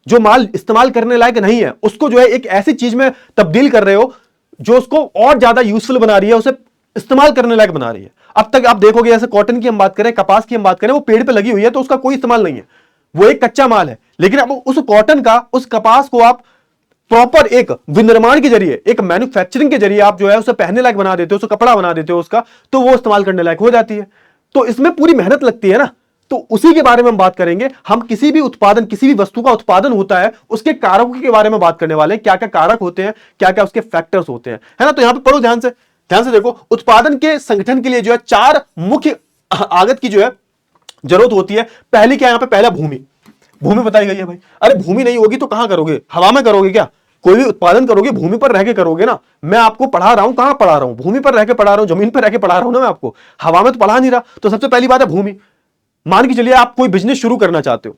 जो माल इस्तेमाल करने लायक नहीं है, उसको जो है एक ऐसी चीज में तब्दील कर रहे हो जो उसको और ज्यादा यूजफुल बना रही है, उसे इस्तेमाल करने लायक बना रही है। अब तक आप देखोगे, जैसे कॉटन की हम बात करें, कपास की हम बात करें, वो पेड़ पे लगी हुई है तो उसका कोई इस्तेमाल नहीं है, वो एक कच्चा माल है। लेकिन अब उस कॉटन का, उस कपास को आप प्रॉपर एक विनिर्माण के जरिए, एक मैन्युफैक्चरिंग के जरिए आप जो है उसे पहनने लायक बना देते हो, उसे कपड़ा बना देते हो उसका, तो वो इस्तेमाल करने लायक हो जाती है। तो इसमें पूरी मेहनत लगती है ना। तो उसी के बारे में हम बात करेंगे। हम किसी भी उत्पादन, किसी भी वस्तु का उत्पादन होता है, उसके कारकों के बारे में बात करने वाले हैं। क्या क्या कारक होते हैं, क्या क्या उसके फैक्टर्स होते हैं, है ना। तो यहां पे पढ़ो ध्यान से देखो। उत्पादन के संगठन के लिए जो है 4 मुख्य आगत की जो है जरूरत होती है। पहली क्या है, यहां पे पहला भूमि। भूमि बताई गई है भाई। अरे भूमि नहीं होगी तो कहां करोगे, हवा में करोगे क्या? कोई भी उत्पादन करोगे भूमि पर रह के करोगे ना। मैं आपको पढ़ा रहा हूं, कहां पढ़ा रहा हूं, भूमि पर रह के पढ़ा रहा हूं, जमीन पर रह के पढ़ा रहा हूं ना मैं आपको, हवा में तो पढ़ा नहीं रहा। तो सबसे पहली बात है भूमि। मान के चलिए आप कोई बिजनेस शुरू करना चाहते हो,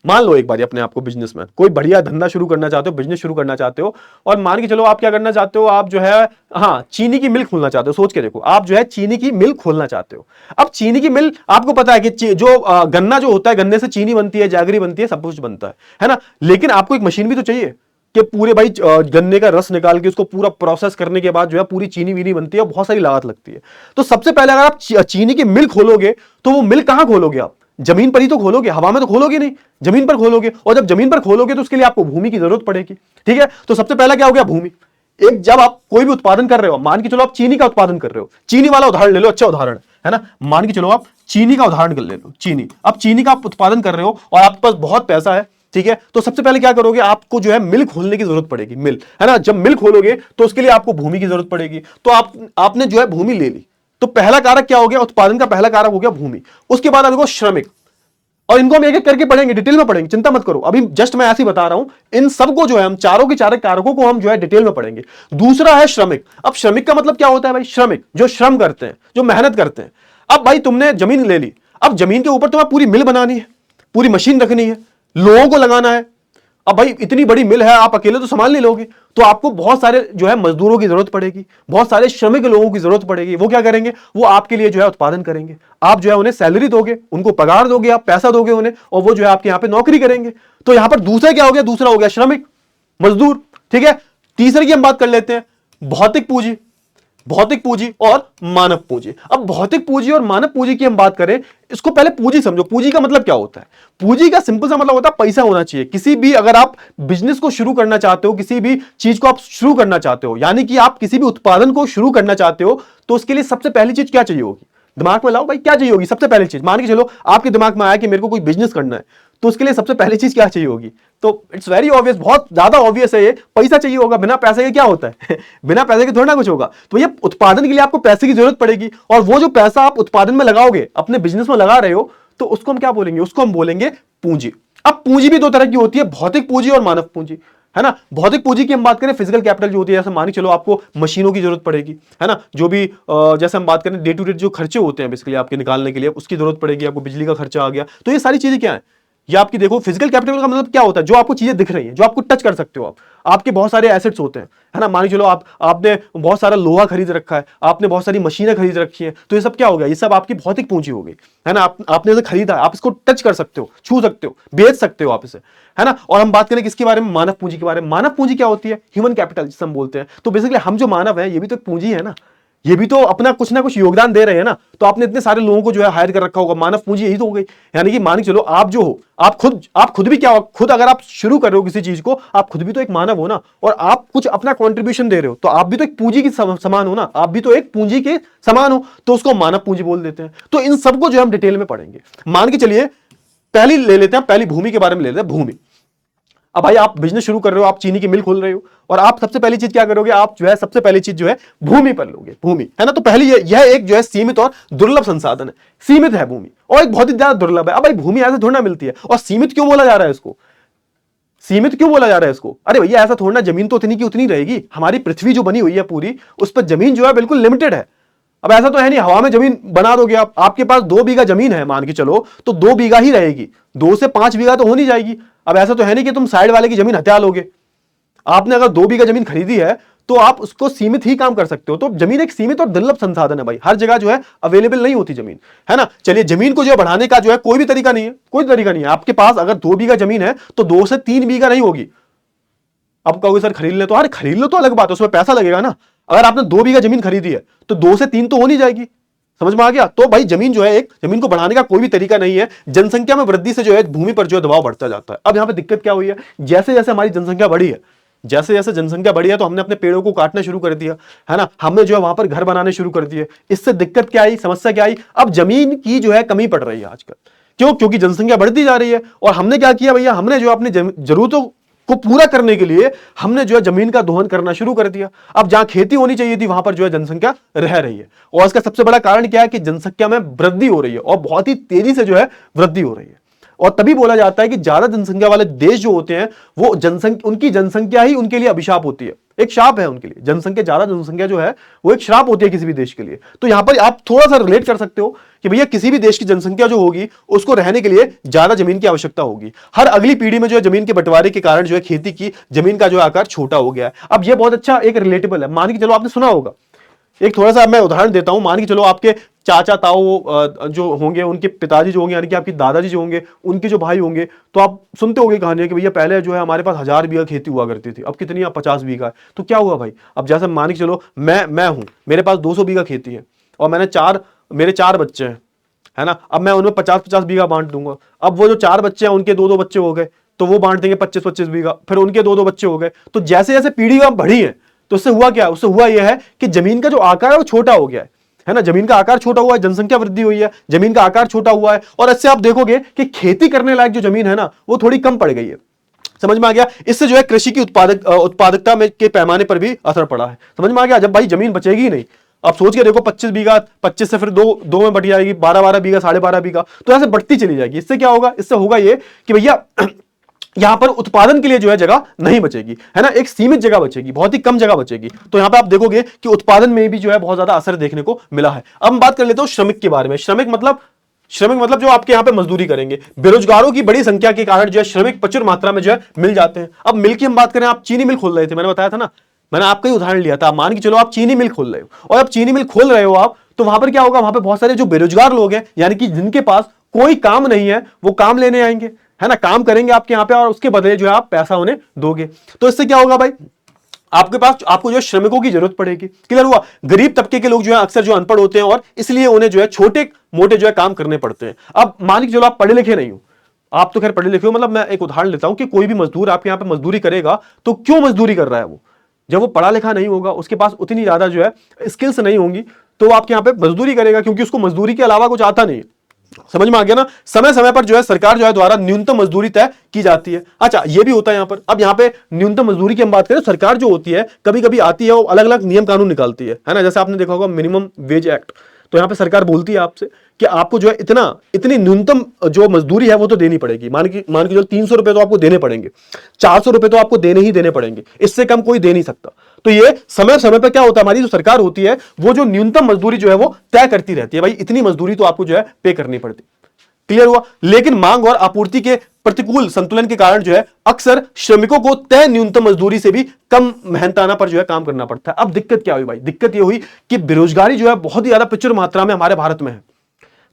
मान लो एक बार अपने आप को बिजनेसमैन, कोई बढ़िया धंधा शुरू करना चाहते हो, बिजनेस शुरू करना चाहते हो, और मान के चलो आप क्या करना चाहते हो, आप जो है हाँ चीनी की मिल खोलना चाहते हो। सोच के देखो, आप जो है चीनी की मिल खोलना चाहते हो। अब चीनी की मिल, आपको पता है कि जो गन्ना जो होता है, गन्ने से चीनी बनती है, जैगरी बनती है, सब कुछ बनता है ना। लेकिन आपको एक मशीन भी तो चाहिए कि पूरे भाई गन्ने का रस निकाल के उसको पूरा प्रोसेस करने के बाद जो है पूरी चीनी वीनी बनती है, बहुत सारी लागत लगती है। तो सबसे पहले अगर आप चीनी की मिल खोलोगे, तो वो मिल कहां खोलोगे आप? जमीन पर ही तो खोलोगे, हवा में तो खोलोगे नहीं, जमीन पर खोलोगे। और जब जमीन पर खोलोगे तो उसके लिए आपको भूमि की जरूरत पड़ेगी, ठीक है। तो सबसे पहला क्या हो गया, भूमि। एक, जब आप कोई भी उत्पादन कर रहे हो, मान के चलो आप चीनी का उत्पादन कर रहे हो, चीनी वाला उदाहरण ले लो, अच्छा उदाहरण है ना। मान के चलो आप चीनी का उदाहरण ले लो, चीनी। अब चीनी का आप उत्पादन कर रहे हो और आपके पास बहुत पैसा है, ठीक है। तो सबसे पहले क्या करोगे, आपको जो है मिल खोलने की जरूरत पड़ेगी, मिल, है ना। जब मिल खोलोगे तो उसके लिए आपको भूमि की जरूरत पड़ेगी। तो आपने जो है भूमि ले ली। तो पहला कारक क्या हो गया, उत्पादन का पहला कारक हो गया भूमि। उसके बाद देखो श्रमिक, और इनको हम एक एक करके पढ़ेंगे, डिटेल में पढ़ेंगे, चिंता मत करो। अभी जस्ट मैं ऐसे ही बता रहा हूं, इन सबको जो है हम चारों के चारों कारकों को हम जो है डिटेल में पढ़ेंगे। दूसरा है श्रमिक। अब श्रमिक का मतलब क्या होता है भाई, श्रमिक जो श्रम करते हैं, जो मेहनत करते हैं। अब भाई तुमने जमीन ले ली, अब जमीन के ऊपर तुम्हें पूरी मिल बनानी है, पूरी मशीन रखनी है, लोगों को लगाना है। अब भाई इतनी बड़ी मिल है, आप अकेले तो संभाल नहीं लोगे, तो आपको बहुत सारे जो है मजदूरों की जरूरत पड़ेगी, बहुत सारे श्रमिक लोगों की जरूरत पड़ेगी। वो क्या करेंगे, वो आपके लिए जो है उत्पादन करेंगे। आप जो है उन्हें सैलरी दोगे, उनको पगार दोगे, आप पैसा दोगे उन्हें, और वो जो है आपके यहां पे नौकरी करेंगे। तो यहां पर दूसरा क्या हो गया, दूसरा हो गया श्रमिक, मजदूर, ठीक है। तीसरे की हम बात कर लेते हैं, भौतिक पूंजी। भौतिक पूंजी और मानव पूंजी। अब भौतिक पूंजी और मानव पूंजी की हम बात करें, इसको पहले पूंजी समझो। पूंजी का मतलब क्या होता है, पूंजी का सिंपल सा मतलब होता है पैसा होना चाहिए। किसी भी, अगर आप बिजनेस को शुरू करना चाहते हो, किसी भी चीज को आप शुरू करना चाहते हो, यानी कि आप किसी भी उत्पादन को शुरू करना चाहते हो, तो उसके लिए सबसे पहली चीज क्या चाहिए होगी, दिमाग में लाओ भाई, क्या चाहिए होगी सबसे पहली चीज। मान के चलो आपके दिमाग में आया कि मेरे को कोई बिजनेस करना है, तो उसके लिए सबसे पहली चीज क्या चाहिए होगी, तो इट्स वेरी ऑब्वियस, बहुत ज्यादा ऑब्वियस है ये, पैसा चाहिए होगा। बिना पैसे के क्या होता है बिना पैसे के थोड़ा ना कुछ होगा। तो ये उत्पादन के लिए आपको पैसे की जरूरत पड़ेगी, और वो जो पैसा आप उत्पादन में लगाओगे, अपने बिजनेस में लगा रहे हो, तो उसको हम क्या बोलेंगे, उसको हम बोलेंगे पूंजी। अब पूंजी भी दो तरह की होती है, भौतिक पूंजी और मानव पूंजी, है ना। भौतिक पूंजी की हम बात करें, फिजिकल कैपिटल जो होती है, जैसे मान के चलो आपको मशीनों की जरूरत पड़ेगी, है ना। जो भी जैसे हम बात करें डे टू डे जो खर्चे होते हैं बेसिकली आपके निकालने के लिए, उसकी जरूरत पड़ेगी आपको, बिजली का खर्चा आ गया। तो ये सारी चीजें क्या है, ये आपकी देखो फिजिकल कैपिटल का मतलब क्या होता है, जो आपको चीजें दिख रही हैं, जो आपको टच कर सकते हो आप। आपके बहुत सारे एसेट्स होते हैं, है ना। मान के चलो आपने बहुत सारा लोहा खरीद रखा है, आपने बहुत सारी मशीनें खरीद रखी हैं, तो ये सब क्या हो गया, ये सब आपकी भौतिक पूंजी हो गई, है ना। आपने इसे खरीदा, आप इसको टच कर सकते हो, छू सकते हो, बेच सकते हो आप इसे, है ना। और हम बात करें किसके बारे में, मानव पूंजी के बारे में। मानव पूंजी क्या होती है, ह्यूमन कैपिटल जिसे हम बोलते हैं। तो बेसिकली हम जो मानव है, ये भी तो एक पूंजी है ना, ये भी तो अपना कुछ ना कुछ योगदान दे रहे हैं ना। तो आपने इतने सारे लोगों को जो है हायर कर रखा होगा, मानव पूंजी यही तो हो गई। यानी कि मान के चलो आप जो हो, आप खुद भी क्या हो, खुद अगर आप शुरू कर रहे हो किसी चीज को, आप खुद भी तो एक मानव हो ना, और आप कुछ अपना कंट्रीब्यूशन दे रहे हो, तो आप भी तो एक पूंजी के समान हो ना, आप भी तो एक पूंजी के समान हो, तो उसको मानव पूंजी बोल देते हैं। तो इन सबको जो हम डिटेल में पढ़ेंगे। मान के चलिए पहली ले लेते हैं, पहली भूमि के बारे में ले लेते हैं, भूमि। अब भाई आप बिजनेस शुरू कर रहे हो, आप चीनी की मिल खोल रहे हो, और आप सबसे पहली चीज क्या करोगे, आप जो है सबसे पहली चीज जो है भूमि पर लोगे, भूमि, है ना। तो पहली यह एक जो है सीमित और दुर्लभ संसाधन है, सीमित है भूमि, और एक बहुत ही ज्यादा दुर्लभ है। अब भाई भूमि ऐसे थोड़ा ना मिलती है, और सीमित क्यों बोला जा रहा है इसको, सीमित क्यों बोला जा रहा है इसको, अरे भैया ऐसा थोड़ा ना, जमीन तो उतनी की उतनी रहेगी। हमारी पृथ्वी जो बनी हुई है पूरी, उस पर जमीन जो है बिल्कुल लिमिटेड है, अब ऐसा तो है नहीं हवा में जमीन बना दोगे आप, आपके पास 2 बीघा जमीन है मान के चलो, तो 2 बीघा ही रहेगी, 2 से 5 बीघा तो हो नहीं जाएगी। अब ऐसा तो है नहीं कि तुम साइड वाले की जमीन हत्या लोगे। आपने अगर 2 बीघा जमीन खरीदी है तो आप उसको सीमित ही काम कर सकते हो। तो जमीन एक सीमित और दुर्लभ संसाधन है भाई, हर जगह जो है अवेलेबल नहीं होती जमीन, है ना। चलिए जमीन को जो बढ़ाने का जो है कोई भी तरीका नहीं है, कोई तरीका नहीं है। आपके पास अगर 2 बीघा जमीन है तो 2 से 3 बीघा नहीं होगी। अब कहोगे सर खरीद ले, तो अरे खरीद लो तो अलग बात है, उसमें पैसा लगेगा ना। अगर आपने 2 बीघा जमीन खरीदी है तो 2 से 3 तो हो नहीं जाएगी, समझ में आ गया। तो भाई जमीन जो है, एक जमीन को बढ़ाने का कोई भी तरीका नहीं है। जनसंख्या में वृद्धि से जो है भूमि पर जो है दबाव बढ़ता जाता है। अब यहां पे दिक्कत क्या हुई है, जैसे जैसे हमारी जनसंख्या बढ़ी है, जैसे जैसे जनसंख्या बढ़ी है तो हमने अपने पेड़ों को काटना शुरू कर दिया, है ना। हमने जो है वहां पर घर बनाने शुरू कर दिए। इससे दिक्कत क्या आई, समस्या क्या आई, अब जमीन की जो है कमी पड़ रही है आजकल। क्यों, क्योंकि जनसंख्या बढ़ती जा रही है। और हमने क्या किया भैया, हमने जो अपनी जरूरतों को पूरा करने के लिए हमने जो है जमीन का दोहन करना शुरू कर दिया। अब जहां खेती होनी चाहिए थी वहां पर जो है जनसंख्या रह रही है। और इसका सबसे बड़ा कारण क्या है कि जनसंख्या में वृद्धि हो रही है और बहुत ही तेजी से जो है वृद्धि हो रही है। और तभी बोला जाता है कि ज्यादा जनसंख्या वाले देश जो होते हैं वो उनकी जनसंख्या ही उनके लिए अभिशाप होती है, एक शाप है उनके लिए। जनसंख्या, ज्यादा जनसंख्या जो है वो एक श्राप होती है किसी भी देश के लिए। तो यहां पर आप थोड़ा सा रिलेट कर सकते हो कि भैया किसी भी देश की जनसंख्या जो होगी उसको रहने के लिए ज्यादा जमीन की आवश्यकता होगी। हर अगली पीढ़ी में जो है जमीन के बंटवारे के कारण जो है खेती की जमीन का जो आकार छोटा हो गया है। अब ये बहुत अच्छा एक रिलेटेबल है, मान के चलो आपने सुना होगा, एक थोड़ा सा मैं उदाहरण देता हूं। मान के चलो आपके चाचा ताऊ जो होंगे, उनके पिताजी जो होंगे, यानी कि आपके दादाजी जो होंगे, उनके जो भाई होंगे, तो आप सुनते होंगे कहानियां कि भैया पहले जो है हमारे पास 1000 बीघा खेती हुआ करती थी, अब कितनी, अब 50 बीघा है। तो क्या हुआ भाई, अब जैसे मान के चलो मैं हूं, मेरे पास 200 बीघा खेती है और मेरे 4 बच्चे हैं, है ना। अब मैं उनमें 50-50 बीघा बांट दूंगा। अब वो जो 4 बच्चे हैं उनके 2-2 बच्चे हो गए, तो वो बांट देंगे 25-25 बीघा, फिर उनके 2-2 बच्चे हो गए। तो जैसे जैसे पीढ़ी बढ़ी है तो उससे हुआ क्या, उससे हुआ यह है कि जमीन का जो आकार है वो छोटा हो गया है ना। जमीन का आकार छोटा हुआ है, जनसंख्या वृद्धि हुई है, जमीन का आकार छोटा हुआ है। और इससे आप देखोगे कि खेती करने लायक जो जमीन है ना वो थोड़ी कम पड़ गई है। समझ में आ गया। इससे जो है कृषि की उत्पादकता में के पैमाने पर भी असर पड़ा है। समझ में आ गया। जब भाई जमीन बचेगी ही नहीं, आप सोच के देखो 25 बीघा, 25 से फिर दो में बढ़ जाएगी, 12-12 बीघा, 12.5 बीघा, तो ऐसे बढ़ती चली जाएगी। इससे क्या होगा, इससे होगा ये कि भैया यहां पर उत्पादन के लिए जो है जगह नहीं बचेगी, है ना। एक सीमित जगह बचेगी, बहुत ही कम जगह बचेगी। तो यहां पे आप देखोगे कि उत्पादन में भी जो है बहुत ज्यादा असर देखने को मिला है। अब हम बात कर लेते हैं श्रमिक के बारे में। श्रमिक मतलब जो आपके यहां पे मजदूरी करेंगे। बेरोजगारों की बड़ी संख्या के कारण जो है श्रमिक प्रचुर मात्रा में जो है मिल जाते हैं। अब मिल की हम बात करें, आप चीनी मिल खोल रहे थे, मैंने बताया था ना, मैंने आपका ही उदाहरण लिया था। मान के चलो आप चीनी मिल खोल रहे हो, और अब चीनी मिल खोल रहे हो आप, तो वहां पर क्या होगा, वहां पर बहुत सारे जो बेरोजगार लोग हैं, यानी कि जिनके पास कोई काम नहीं है, वो काम लेने आएंगे, है ना। काम करेंगे आपके यहां पे और उसके बदले जो है आप पैसा उन्हें दोगे। तो इससे क्या होगा भाई, आपको जो है श्रमिकों की जरूरत पड़ेगी। क्लियर हुआ। गरीब तबके के लोग जो है अक्सर जो अनपढ़ होते हैं और इसलिए उन्हें जो है छोटे मोटे जो है काम करने पड़ते हैं। अब मान के चलो आप पढ़े लिखे नहीं हो, आप तो खैर पढ़े लिखे हो, मतलब मैं एक उदाहरण लेता हूं कि कोई भी मजदूर आपके यहां पे मजदूरी करेगा तो क्यों मजदूरी कर रहा है वो, जब वो पढ़ा लिखा नहीं होगा, उसके पास उतनी ज्यादा जो है स्किल्स नहीं होंगी, तो वो आपके यहां पे मजदूरी करेगा क्योंकि उसको मजदूरी के अलावा कुछ आता नहीं है। समझ में आ गया ना। समय समय पर जो है सरकार जो है द्वारा न्यूनतम मजदूरी तय की जाती है। अच्छा, ये भी होता है यहां पर। अब यहां पे न्यूनतम मजदूरी की हम बात करें, सरकार जो होती है कभी कभी आती है, वो अलग अलग नियम कानून निकालती है ना। जैसे आपने देखा होगा मिनिमम वेज एक्ट, तो यहां पे सरकार बोलती है आपसे कि आपको जो है इतनी न्यूनतम जो मजदूरी है वो तो देनी पड़ेगी। मान के जो 300 रुपए तो आपको देने पड़ेंगे, 400 रुपए तो आपको देने ही देने पड़ेंगे, इससे कम कोई दे नहीं सकता। तो ये समय समय पर क्या होता है, हमारी जो सरकार होती है वो जो न्यूनतम मजदूरी जो है वो तय करती रहती है। भाई इतनी मजदूरी तो आपको जो है पे करनी पड़ती। क्लियर हुआ। लेकिन मांग और आपूर्ति के प्रतिकूल संतुलन के कारण जो है अक्सर श्रमिकों को तय न्यूनतम मजदूरी से भी कम मेहनताना पर जो है काम करना पड़ता है। अब दिक्कत क्या हुई भाई, दिक्कत यह हुई कि बेरोजगारी जो है बहुत ही ज्यादा प्रचुर मात्रा में हमारे भारत में है।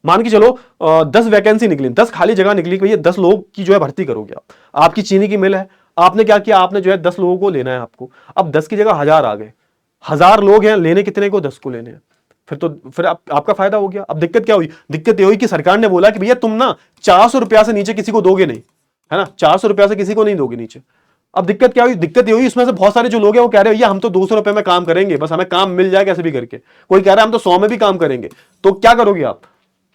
मान के चलो 10 वैकेंसी निकली, 10 खाली जगह निकली, भैया 10 लोग की जो है भर्ती करोगे आप। आपकी चीनी की मिल है, आपने क्या किया, आपने जो है 10 लोगों को लेना है आपको। अब 10 की जगह 1000 आ गए, 1000 लोग हैं, लेने कितने को, 10 को लेने हैं। फिर आपका फायदा हो गया। अब दिक्कत क्या हुई, दिक्कत ये हुई कि सरकार ने बोला कि भैया तुम ना 400 रुपया से नीचे किसी को दोगे नहीं, है ना, 400 रुपया से किसी को नहीं दोगे नीचे। अब दिक्कत क्या हुई, दिक्कत ये हुई इसमें से बहुत सारे जो लोग हैं वो कह रहे हैं भैया हम तो 200 रुपए में काम करेंगे, बस हमें काम मिल जाए कैसे भी करके। कोई कह रहा है हम तो 100 में भी काम करेंगे। तो क्या करोगे आप,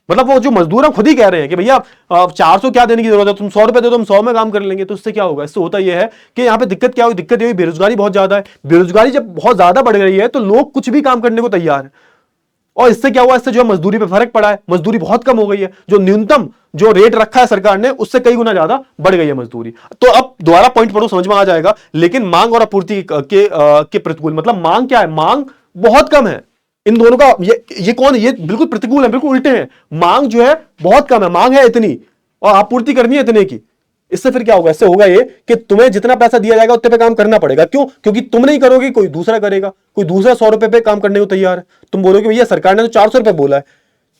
मतलब वो जो मजदूर है खुद ही कह रहे हैं कि भैया 400 क्या देने की जरूरत है, तुम 100 रुपए दो तो हम 100 में काम कर लेंगे। तो इससे क्या होगा, इससे होता यह है कि यहाँ पे दिक्कत क्या हुई, दिक्कत ये हुई बेरोजगारी बहुत ज्यादा है। बेरोजगारी जब बहुत ज्यादा बढ़ रही है तो लोग कुछ भी काम करने को तैयार है, और इससे क्या हुआ, इससे जो है मजदूरी पे फर्क पड़ा है। मजदूरी बहुत कम हो गई है, जो न्यूनतम जो रेट रखा है सरकार ने उससे कई गुना ज्यादा बढ़ गई है मजदूरी। तो अब दोबारा पॉइंट पढ़ो, समझ में आ जाएगा। लेकिन मांग और आपूर्ति के प्रतिकूल, मतलब मांग क्या है, मांग बहुत कम है, इन दोनों का ये कौन है? ये बिल्कुल प्रतिकूल है, बिल्कुल उल्टे हैं। मांग जो है बहुत कम है, मांग है इतनी और आपूर्ति करनी है इतने की। इससे फिर क्या होगा? इससे होगा ये कि तुम्हें जितना पैसा दिया जाएगा उतने पे काम करना पड़ेगा। क्यों? क्योंकि तुम नहीं करोगे, कोई दूसरा करेगा। कोई दूसरा 100 रुपए पे काम करने को तैयार है। तुम बोलोगे भैया सरकार ने तो 400 रुपए बोला है,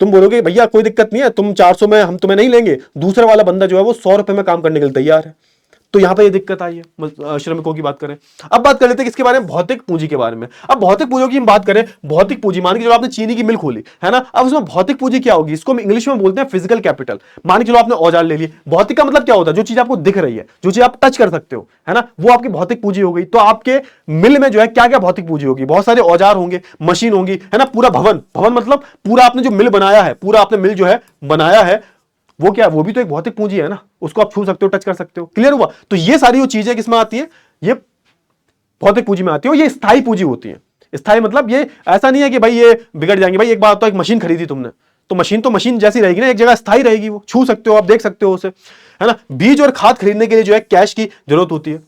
तुम बोलोगे भैया कोई दिक्कत नहीं है, तुम 400 में हम तुम्हें नहीं लेंगे। दूसरा वाला बंदा जो है वो 100 रुपए में काम करने के लिए तैयार है। तो यहां पे ये दिक्कत आई है। श्रमिकों की बात करें, अब बात कर लेते हैं किसके बारे में? भौतिक पूंजी के बारे में। अब भौतिक पूंजी की हम बात करें, भौतिक पूंजी मान के चलो आपने चीनी की मिल खोली है ना, अब उसमें भौतिक पूंजी क्या होगी? इसको हम इंग्लिश में बोलते हैं फिजिकल कैपिटल। मान के चलो आपने औजार ले लिए। भौतिक का मतलब क्या होता है? जो चीज आपको दिख रही है, जो चीज आप टच कर सकते हो, है ना, वो आपकी भौतिक पूंजी हो गई। तो आपके मिल में जो है क्या क्या भौतिक पूंजी होगी? बहुत सारे औजार होंगे, मशीन होंगी, है ना, पूरा भवन। भवन मतलब पूरा आपने जो मिल बनाया है, पूरा आपने मिल जो है बनाया है, वो क्या? वो भी तो एक भौतिक पूंजी है ना, उसको आप छू सकते हो, टच कर सकते हो। क्लियर हुआ? तो ये सारी वो चीजें किसमें आती है? ये भौतिक पूंजी में आती है। ये स्थायी पूंजी होती है। स्थायी मतलब ये ऐसा नहीं है कि भाई ये बिगड़ जाएंगे। भाई एक बात तो, एक मशीन खरीदी तुमने, तो मशीन जैसी रहेगी ना, एक जगह स्थायी रहेगी, वो छू सकते हो, आप देख सकते हो उसे, है ना। बीज और खाद खरीदने के लिए जो है कैश की जरूरत होती है।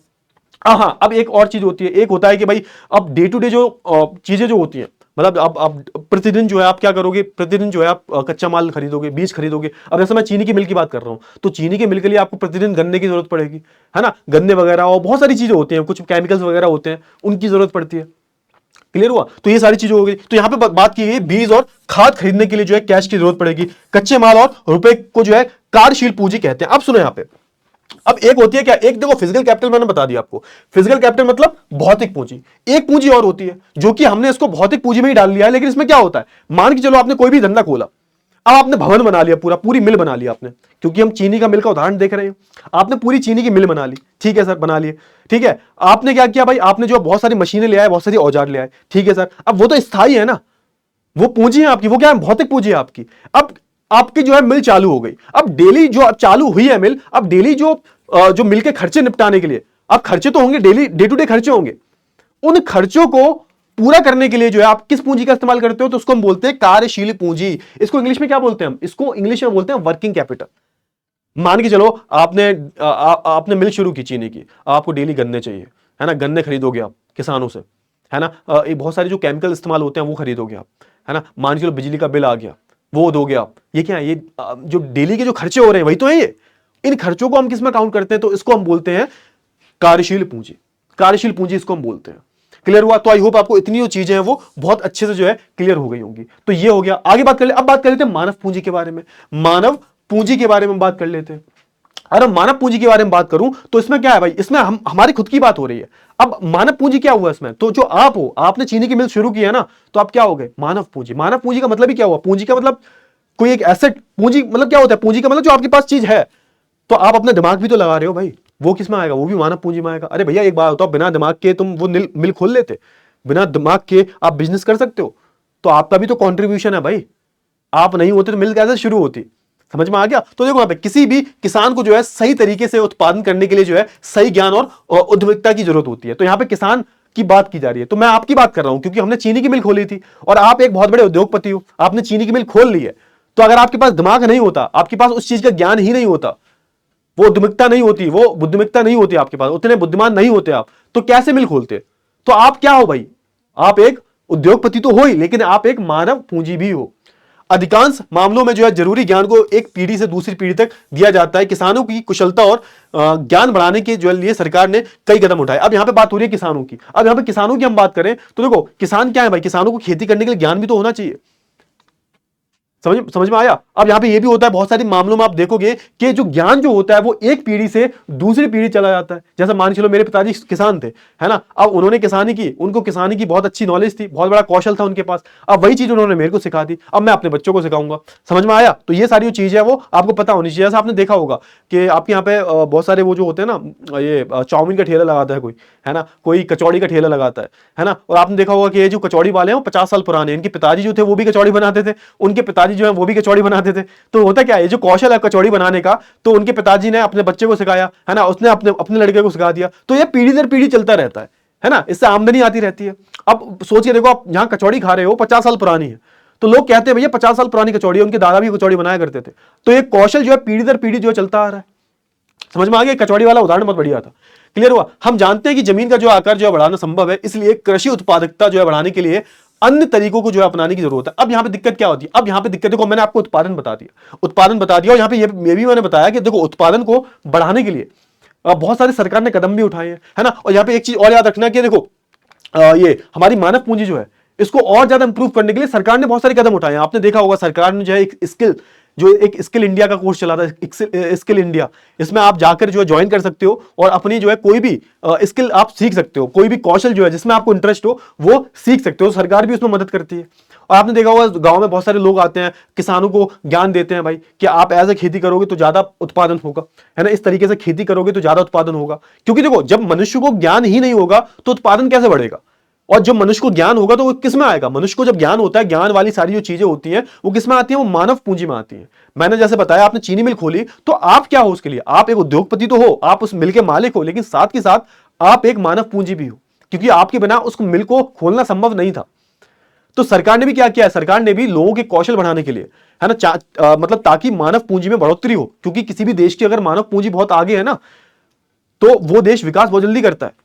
हाँ, अब एक और चीज होती है। एक होता है कि भाई अब डे टू डे जो चीजें जो होती हैं, मतलब अब प्रतिदिन जो है आप क्या करोगे? प्रतिदिन जो है आप कच्चा माल खरीदोगे, बीज खरीदोगे। अब जैसे मैं चीनी की मिल की बात कर रहा हूं, तो चीनी की मिल के लिए आपको प्रतिदिन गन्ने की जरूरत पड़ेगी, है ना। गन्ने वगैरह और बहुत सारी चीजें होती हैं, कुछ केमिकल्स वगैरह होते हैं, उनकी जरूरत पड़ती है। क्लियर हुआ? तो ये सारी चीजें हो गई। तो यहां पे बात की गई बीज और खाद खरीदने के लिए जो है कैश की जरूरत पड़ेगी। कच्चे माल और रुपए को जो है कार्यशील पूंजी कहते हैं। अब सुनो यहां पे, अब एक होती है क्या? एक देखो फिजिकल कैपिटल मैंने बता दिया आपको। फिजिकल कैपिटल मतलब भौतिक पूंजी। एक पूंजी और होती है जो कि हमने इसको भौतिक पूंजी में ही डाल लिया है, लेकिन इसमें क्या होता है? मान के चलो आपने कोई भी धंधा खोला, अब आपने भवन बना लिया, पूरी मिल बना ली आपने, क्योंकि हम चीनी का मिल का उदाहरण देख रहे हैं। आपने पूरी चीनी की मिल बना ली, ठीक है सर, बना लिए, ठीक है। आपने क्या किया भाई? आपने जो बहुत सारी मशीनें ले आए, बहुत सारी औजार ले आए, ठीक है सर। अब वो तो स्थायी है ना, वो पूंजी है आपकी, वो क्या है? भौतिक पूंजी है आपकी। अब आपकी जो है मिल चालू हो गई। अब डेली जो चालू हुई है मिल, अब डेली जो मिल के खर्चे निपटाने के लिए, अब खर्चे तो होंगे, डेली डे टू डे खर्चे होंगे। उन खर्चों को पूरा करने के लिए जो है आप किस पूंजी का इस्तेमाल करते हो? तो उसको हम बोलते हैं कार्यशील पूंजी। इसको इंग्लिश में क्या बोलते हैं? हम इसको इंग्लिश में बोलते हैं वर्किंग कैपिटल। मान के चलो आपने मिल शुरू की चीनी की, आपको डेली गन्ने चाहिए, है ना। गन्ने खरीदोगे आप किसानों से, है ना। बहुत सारे जो केमिकल इस्तेमाल होते हैं वो खरीदोगे आप, है ना। मान के चलो बिजली का बिल आ गया, वो दोगे आप। ये क्या है? ये जो डेली के जो खर्चे हो रहे हैं वही तो है ये। इन खर्चों को हम किस में काउंट करते हैं? तो इसको हम बोलते हैं कार्यशील पूंजी। कार्यशील पूंजी इसको हम बोलते हैं। क्लियर हुआ? तो आई होप आपको इतनी जो चीजें हैं वो बहुत अच्छे से जो है क्लियर हो गई होंगी। तो ये हो गया। आगे बात कर ले, अब बात कर लेते हैं मानव पूंजी के बारे में। मानव पूंजी के बारे में बात कर लेते हैं। अगर मानव पूंजी के बारे में बात करूं तो इसमें क्या है भाई? इसमें हमारी खुद की बात हो रही है। अब मानव पूंजी क्या हुआ इसमें? तो जो आप हो, आपने चीनी की मिल शुरू की है ना, तो आप क्या हो गए? मानव पूंजी। मानव पूंजी का मतलब ही क्या हुआ? पूंजी का मतलब कोई एक एसेट। पूंजी मतलब क्या होता है? पूंजी का मतलब जो आपके पास चीज है, तो आप अपना दिमाग भी तो लगा रहे हो भाई, वो किस में आएगा? वो भी मानव पूंजी में आएगा। अरे भैया एक बात होता है, बिना दिमाग के तुम वो मिल खोल लेते? बिना दिमाग के आप बिजनेस कर सकते हो? तो आपका भी तो कंट्रीब्यूशन है भाई। आप नहीं होते तो मिल कैसे शुरू होती? समझ में आ गया? तो देखो यहाँ पे किसी भी किसान को जो है सही तरीके से उत्पादन करने के लिए जो है सही ज्ञान और उद्यमिता की जरूरत होती है। तो यहाँ पे किसान की बात की जा रही है, तो मैं आपकी बात कर रहा हूं, क्योंकि हमने चीनी की मिल खोली थी और आप एक बहुत बड़े उद्योगपति हो, आपने चीनी की मिल खोल ली है। तो अगर आपके पास दिमाग नहीं होता, आपके पास उस चीज का ज्ञान ही नहीं होता, वो उद्यमिकता नहीं होती, वो बुद्धिमत्ता नहीं होती आपके पास, उतने बुद्धिमान नहीं होते आप, तो कैसे मिल खोलते? तो आप क्या हो भाई? आप एक उद्योगपति तो हो ही, लेकिन आप एक मानव पूंजी भी हो। अधिकांश मामलों में जो है जरूरी ज्ञान को एक पीढ़ी से दूसरी पीढ़ी तक दिया जाता है। किसानों की कुशलता और ज्ञान बढ़ाने के जो लिए सरकार ने कई कदम उठाए। अब यहां पे बात हो रही है किसानों की। अब यहां पे किसानों की हम बात करें तो देखो किसान क्या है भाई? किसानों को खेती करने के लिए ज्ञान भी तो होना चाहिए। समझ में आया? अब यहां पे ये भी होता है, बहुत सारे मामलों में आप देखोगे कि जो ज्ञान जो होता है वो एक पीढ़ी से दूसरी पीढ़ी चला जाता है। जैसे मान चलो मेरे पिताजी किसान थे, है ना। अब उन्होंने किसानी की, उनको किसानी की बहुत अच्छी नॉलेज थी, बहुत बड़ा कौशल था उनके पास। अब वही चीज उन्होंने मेरे को सिखा दी, अब मैं अपने बच्चों को सिखाऊंगा। समझ में आया? तो ये सारी जो चीज है वो आपको पता होनी चाहिए। जैसे आपने देखा होगा कि आपके यहाँ पे बहुत सारे वो जो होते हैं ना, ये चाउमीन का ठेला लगाता है कोई, है ना, कोई कचौड़ी का ठेला लगाता है ना। और आपने देखा होगा कि ये जो कचौड़ी वाले हैं वो 50 साल पुराने, इनके पिताजी जो थे वो भी कचौड़ी बनाते थे, उनके पिताजी जो है वो भी कचौड़ी बनाते थे। तो होता क्या है, ये जो कौशल है कचौड़ी बनाने का, तो उनके पिताजी ने अपने बच्चे को सिखाया, है ना, उसने अपने लड़के को सिखा दिया। तो ये पीढ़ी दर पीढ़ी चलता रहता है ना। इससे आमदनी आती रहती है। अब सोचिए, देखो आप यहाँ कचौड़ी खा रहे हो, 50 साल पुरानी है, तो लोग कहते हैं भैया 50 साल पुरानी कचौड़ी है, उनके दादा भी कचौड़ी बनाया करते थे। तो ये कौशल जो है पीढ़ी दर पीढ़ी जो है चलता आ रहा है। समझ में आ गया? कचौड़ी वाला उदाहरण बहुत बढ़िया था। क्लियर हुआ? हम जानते हैं कि जमीन का जो आकार जो है बढ़ाना संभव है, इसलिए कृषि उत्पादकता जो है बढ़ाने के लिए अन्य तरीकों को जो है अपनाने की जरूरत है। अब यहां पे दिक्कत क्या होती है? अब यहां पे दिक्कत देखो, मैंने आपको उत्पादन बता दिया, उत्पादन बता दिया, और यहां पे ये भी मैंने बताया कि देखो उत्पादन को बढ़ाने के लिए बहुत सारी सरकार ने कदम भी उठाए हैं, है ना। और यहां पे एक चीज और याद रखना कि देखो ये हमारी मानव पूंजी जो है इसको और ज्यादा इंप्रूव करने के लिए सरकार ने बहुत सारे कदम उठाए हैं। आपने देखा होगा सरकार ने जो है एक स्किल इंडिया का कोर्स चला था, स्किल इंडिया, इसमें आप जाकर जो है ज्वाइन कर सकते हो और अपनी जो है कोई भी स्किल आप सीख सकते हो, कोई भी कौशल जो है जिसमें आपको इंटरेस्ट हो वो सीख सकते हो, सरकार भी उसमें मदद करती है। और आपने देखा होगा गांव में बहुत सारे लोग आते हैं, किसानों को ज्ञान देते हैं भाई कि आप ऐसे खेती करोगे तो ज्यादा उत्पादन होगा, है ना, इस तरीके से खेती करोगे तो ज्यादा उत्पादन होगा। क्योंकि देखो जब मनुष्य को ज्ञान ही नहीं होगा तो उत्पादन कैसे बढ़ेगा? और जब मनुष्य को ज्ञान होगा तो वो किस में आएगा? मनुष्य को जब ज्ञान होता है, ज्ञान वाली सारी जो चीजें होती हैं वो किस में आती हैं? वो मानव पूंजी में आती हैं। मैंने जैसे बताया, आपने चीनी मिल खोली तो आप क्या हो उसके लिए? आप एक उद्योगपति तो हो, आप उस मिल के मालिक हो, लेकिन साथ के साथ आप एक मानव पूंजी भी हो, क्योंकि आपके बिना उस मिल को खोलना संभव नहीं था। तो सरकार ने भी क्या किया है? सरकार ने भी लोगों के कौशल बढ़ाने के लिए, है ना, मतलब ताकि मानव पूंजी में बढ़ोतरी हो, क्योंकि किसी भी देश की अगर मानव पूंजी बहुत आगे है ना तो वो देश विकास बहुत जल्दी करता है।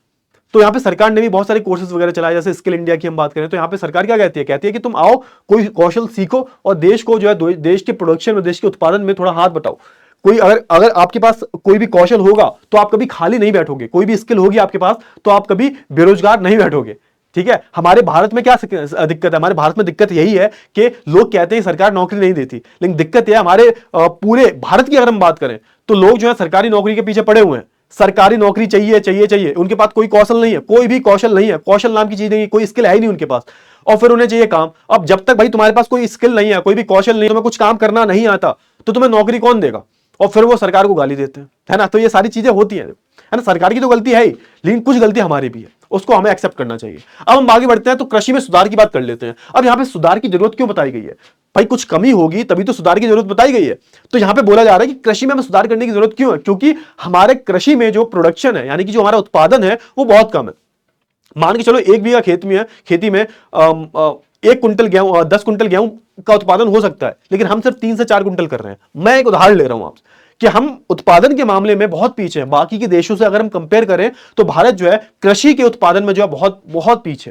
तो यहां पे सरकार ने भी बहुत सारे कोर्सेज वगैरह चलाए, जैसे स्किल इंडिया की हम बात करें तो यहां पे सरकार क्या कहती है? कहती है कि तुम आओ, कोई कौशल सीखो और देश को जो है देश के प्रोडक्शन में, देश के उत्पादन में थोड़ा हाथ बटाओ। कोई अगर अगर आपके पास कोई भी कौशल होगा तो आप कभी खाली नहीं बैठोगे, कोई भी स्किल होगी आपके पास तो आप कभी बेरोजगार नहीं बैठोगे। ठीक है। हमारे भारत में क्या दिक्कत है? हमारे भारत में दिक्कत यही है कि लोग कहते हैं सरकार नौकरी नहीं देती, लेकिन दिक्कत यह है हमारे पूरे भारत की अगर हम बात करें तो लोग जो है सरकारी नौकरी के पीछे पड़े हुए हैं। सरकारी नौकरी चाहिए चाहिए चाहिए, उनके पास कोई कौशल नहीं है, कोई भी कौशल नहीं है, कौशल नाम की चीज नहीं है, कोई स्किल है ही नहीं उनके पास, और फिर उन्हें चाहिए काम। अब जब तक भाई तुम्हारे पास कोई स्किल नहीं है, कोई भी कौशल नहीं है, तुम्हें कुछ काम करना नहीं आता तो तुम्हें नौकरी कौन देगा? और फिर वो सरकार को गाली देते हैं, है ना। तो ये सारी चीजें होती हैं, है ना। सरकार की तो गलती है ही, लेकिन कुछ गलती हमारी भी है, उसको हमें एक्सेप्ट करना चाहिए। अब हम आगे बढ़ते हैं तो कृषि में सुधार की बात कर लेते हैं। अब यहां पे सुधार की जरूरत क्यों बताई गई है? भाई कुछ कमी होगी तभी तो सुधार की जरूरत बताई गई है। तो यहां पे बोला जा रहा है कि कृषि में हमें सुधार करने की जरूरत क्यों है? क्योंकि हमारे कृषि में जो प्रोडक्शन है, यानी कि जो हमारा उत्पादन है वो बहुत कम है। मान के चलो 1 बीघा खेत में है, खेती में 1 कुंटल गेहूं, 10 कुंटल गेहूं का उत्पादन हो सकता है, लेकिन हम सिर्फ 3 से 4 कुंटल कर रहे हैं। मैं एक उदाहरण ले रहा हूं आपसे कि हम उत्पादन के मामले में बहुत पीछे हैं बाकी के देशों से। अगर हम कंपेयर करें तो भारत जो है कृषि के उत्पादन में जो है बहुत बहुत पीछे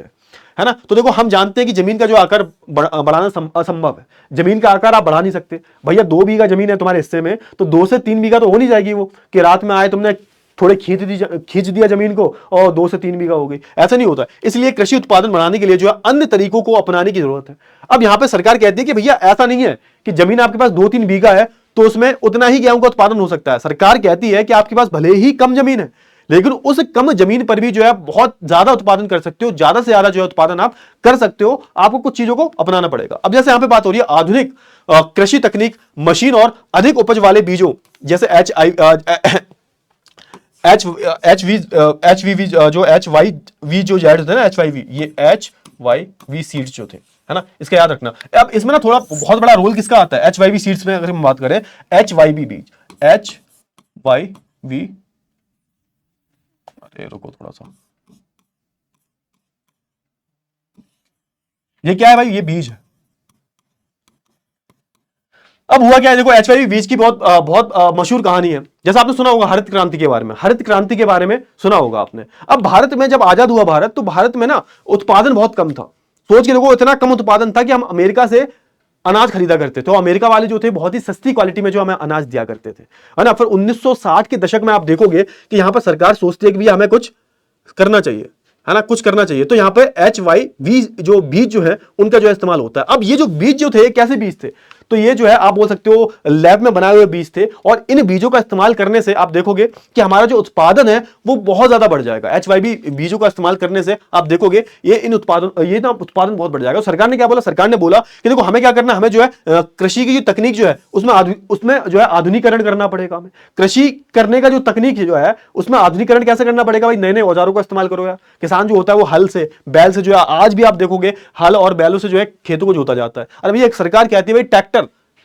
है ना। तो देखो हम जानते हैं कि जमीन का जो आकार बढ़ाना असंभव है, जमीन का आकार आप बढ़ा नहीं सकते। भैया 2 बीघा जमीन है तुम्हारे हिस्से में तो 2 से 3 बीघा तो हो नहीं जाएगी वो, कि रात में आए तुमने थोड़े खींच दिया जमीन को और 2 से 3 बीघा हो गई, ऐसा नहीं होता। इसलिए कृषि उत्पादन बढ़ाने के लिए जो है अन्य तरीकों को अपनाने की जरूरत है। अब यहां पे सरकार कहती है कि भैया ऐसा नहीं है कि जमीन आपके पास 2-3 बीघा है तो उसमें उतना ही गेहूं का उत्पादन हो सकता है। सरकार कहती है कि आपके पास भले ही कम जमीन है, लेकिन उस कम जमीन पर भी जो है बहुत ज्यादा उत्पादन कर सकते हो, ज्यादा से ज्यादा जो है उत्पादन आप कर सकते हो। आपको कुछ चीजों को अपनाना पड़ेगा। अब जैसे यहां पे बात हो रही है आधुनिक कृषि तकनीक, मशीन और अधिक उपज वाले बीजों, जैसे एच वी जो HYV जो जेड होते हैं ना, HYV, ये HYV सीड्स जो थे, है ना, इसका याद रखना। अब इसमें ना थोड़ा बहुत बड़ा रोल किसका आता है? HYV सीड्स में अगर हम बात करें, HYV बीज, HYV, अरे रुको थोड़ा सा, ये क्या है भाई? ये बीज है। अब हुआ क्या है? देखो HYV बीज की बहुत मशहूर कहानी है। जैसा आपने सुना होगा हरित क्रांति के बारे में, हरित क्रांति के बारे में सुना होगा आपने। अब भारत में जब आजाद हुआ भारत, तो भारत में ना उत्पादन बहुत कम था। सोच के देखो, इतना कम उत्पादन था कि हम अमेरिका से अनाज खरीदा करते थे, और अमेरिका वाले जो थे बहुत ही सस्ती क्वालिटी में जो हमें अनाज दिया करते थे, है ना। फिर 1960 के दशक में आप देखोगे कि यहां पर सरकार सोचती है कि भैया हमें कुछ करना चाहिए, है ना, कुछ करना चाहिए। तो यहां पे HYV जो बीज जो है उनका जो इस्तेमाल होता है। अब ये जो बीज जो थे कैसे बीज थे? तो ये जो है आप बोल सकते हो लैब में बनाए हुए बीज थे, और इन बीजों का इस्तेमाल करने से आप देखोगे कि हमारा जो उत्पादन है वो बहुत ज्यादा बढ़ जाएगा। HYV बीजों का इस्तेमाल करने से आप देखोगे ये ना उत्पादन बहुत बढ़ जाएगा। सरकार ने क्या बोला? सरकार ने बोला कि देखो हमें क्या करना, हमें जो है कृषि की जो तकनीक जो है उसमें जो है आधुनिकीकरण करना पड़ेगा। हमें कृषि करने का जो तकनीक जो है उसमें आधुनिकीकरण कैसे करना पड़ेगा? भाई नए नए औजारों का इस्तेमाल करो यार। किसान जो होता है वो हल से, बैल से जो है, आज भी आप देखोगे हल और बैलों से जो है खेतों को जोता जाता है। अरे भैया सरकार कहती है भाई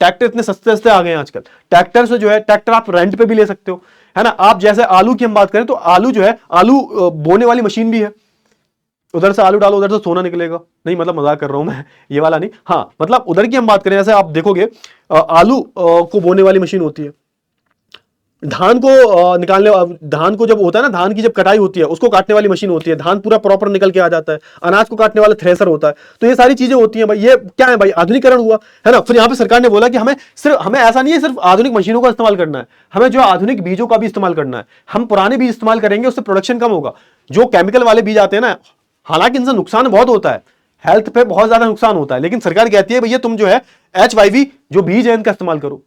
ट्रैक्टर इतने सस्ते सस्ते आ गए हैं आजकल, ट्रैक्टर से जो है, ट्रैक्टर आप रेंट पे भी ले सकते हो, है ना। आप जैसे आलू की हम बात करें तो आलू जो है, आलू बोने वाली मशीन भी है, उधर से आलू डालो उधर से सोना निकलेगा। नहीं मतलब मजाक कर रहा हूं मैं, ये वाला नहीं, हाँ मतलब उधर की हम बात करें, जैसे आप देखोगे आलू को बोने वाली मशीन होती है, धान को निकालने, धान को जब होता है ना, धान की जब कटाई होती है उसको काटने वाली मशीन होती है, धान पूरा प्रॉपर निकल के आ जाता है, अनाज को काटने वाला थ्रेसर होता है। तो ये सारी चीजें होती हैं भाई, ये क्या है भाई, आधुनिकीकरण हुआ है ना। फिर यहाँ पे सरकार ने बोला कि हमें ऐसा नहीं है सिर्फ आधुनिक मशीनों का इस्तेमाल करना है, हमें जो आधुनिक बीजों का भी इस्तेमाल करना है। हम पुराने बीज इस्तेमाल करेंगे उससे प्रोडक्शन कम होगा। जो केमिकल वाले बीज आते हैं ना, हालांकि इनसे नुकसान बहुत होता है, हेल्थ पे बहुत ज्यादा नुकसान होता है, लेकिन सरकार कहती है भैया तुम जो है HYV जो बीज है इनका इस्तेमाल करो,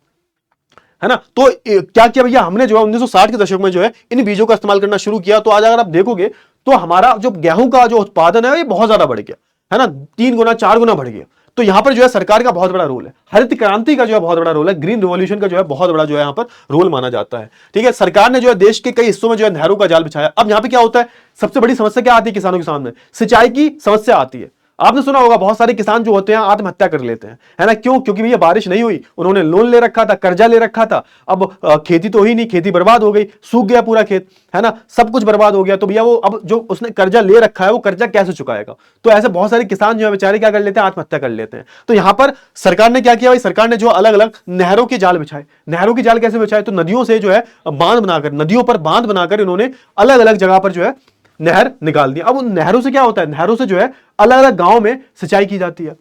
है ना। तो क्या किया भैया, हमने जो है 1960 के दशक में जो है इन बीजों का इस्तेमाल करना शुरू किया। तो आज अगर आप देखोगे तो हमारा जो गेहूं का जो उत्पादन है ये बहुत ज्यादा बढ़ गया, है ना, 3 गुना 4 गुना बढ़ गया। तो यहां पर जो है सरकार का बहुत बड़ा रोल है, हरित क्रांति का जो है बहुत बड़ा रोल है, ग्रीन रिवॉल्यूशन का जो है बहुत बड़ा जो है यहां पर रोल माना जाता है। ठीक है, सरकार ने जो है देश के कई हिस्सों में जो है नहरों का जाल बिछाया। अब यहां पे क्या होता है, सबसे बड़ी समस्या क्या आती है किसानों के सामने, सिंचाई की समस्या आती है। आपने सुना होगा बहुत सारे किसान जो होते हैं आत्महत्या कर लेते हैं, है ना। क्यों? क्योंकि भैया बारिश नहीं हुई, उन्होंने लोन ले रखा था, कर्जा ले रखा था, अब खेती तो ही नहीं, खेती बर्बाद हो गई, सूख गया पूरा खेत, है ना, सब कुछ बर्बाद हो गया। तो भैया वो अब जो उसने कर्जा ले रखा है वो कर्जा कैसे चुकाएगा। तो ऐसे बहुत सारे किसान जो है बेचारे क्या कर लेते हैं, आत्महत्या कर लेते हैं। तो यहां पर सरकार ने क्या किया भाई, सरकार ने जो अलग अलग नहरों के जाल बिछाए। नहरों के जाल कैसे बिछाए, तो नदियों से जो है बांध बनाकर, नदियों पर बांध बनाकर इन्होंने अलग अलग जगह पर जो है नहर निकाल दी। अब उन नहरों से क्या होता है, नहरों से जो है अलग अलग गांव में सिंचाई की जाती है।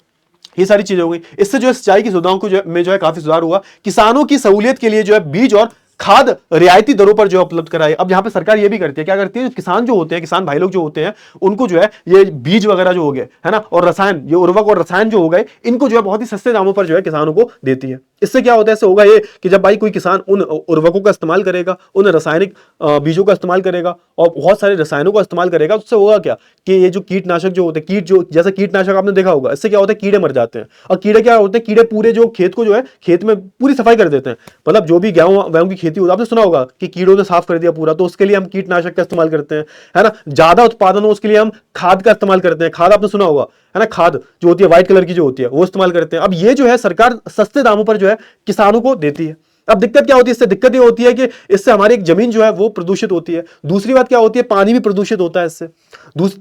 ये सारी चीजें हो गई, इससे जो है सिंचाई की सुविधाओं को जो है काफी सुधार हुआ। किसानों की सहूलियत के लिए जो है बीज और खाद रियायती दरों पर जो उपलब्ध कराए। अब यहां पे सरकार ये भी करती है, क्या करती है, किसान जो होते हैं, किसान भाई लोग जो होते हैं, उनको जो है ये बीज वगैरह जो हो गए, है ना, और रसायन, ये उर्वरक और रसायन जो हो गए, इनको जो है बहुत ही सस्ते दामों पर जो है किसानों को देती है। इससे क्या होता है, इससे होगा ये कि जब भाई कोई किसान उन उर्वरकों का इस्तेमाल करेगा, उन रासायनिक बीजों का इस्तेमाल करेगा और बहुत सारे रसायनों का इस्तेमाल करेगा, उससे होगा क्या कि ये जो कीटनाशक जो होते हैं, कीट जो, जैसे कीटनाशक आपने देखा होगा, इससे क्या होता है, कीड़े मर जाते हैं। और कीड़े क्या होते हैं, कीड़े पूरे जो खेत को जो है, खेत में पूरी सफाई कर देते हैं। मतलब जो भी गेहूं की खेती होती है, आपने सुना होगा कि कीड़ों ने साफ कर दिया पूरा, तो उसके लिए हम कीटनाशक का इस्तेमाल करते हैं, है ना। ज्यादा उत्पादन हो उसके लिए हम खाद का इस्तेमाल करते हैं, खाद आपने सुना होगा, है ना, खाद जो होती है व्हाइट कलर की जो होती है वो इस्तेमाल करते हैं। अब ये जो है सरकार सस्ते दामों पर जो है किसानों को देती है। अब दिक्कत क्या होती है, इससे दिक्कत ये होती है कि इससे हमारी एक जमीन जो है वो प्रदूषित होती है। दूसरी बात क्या होती है, पानी भी प्रदूषित होता है इससे।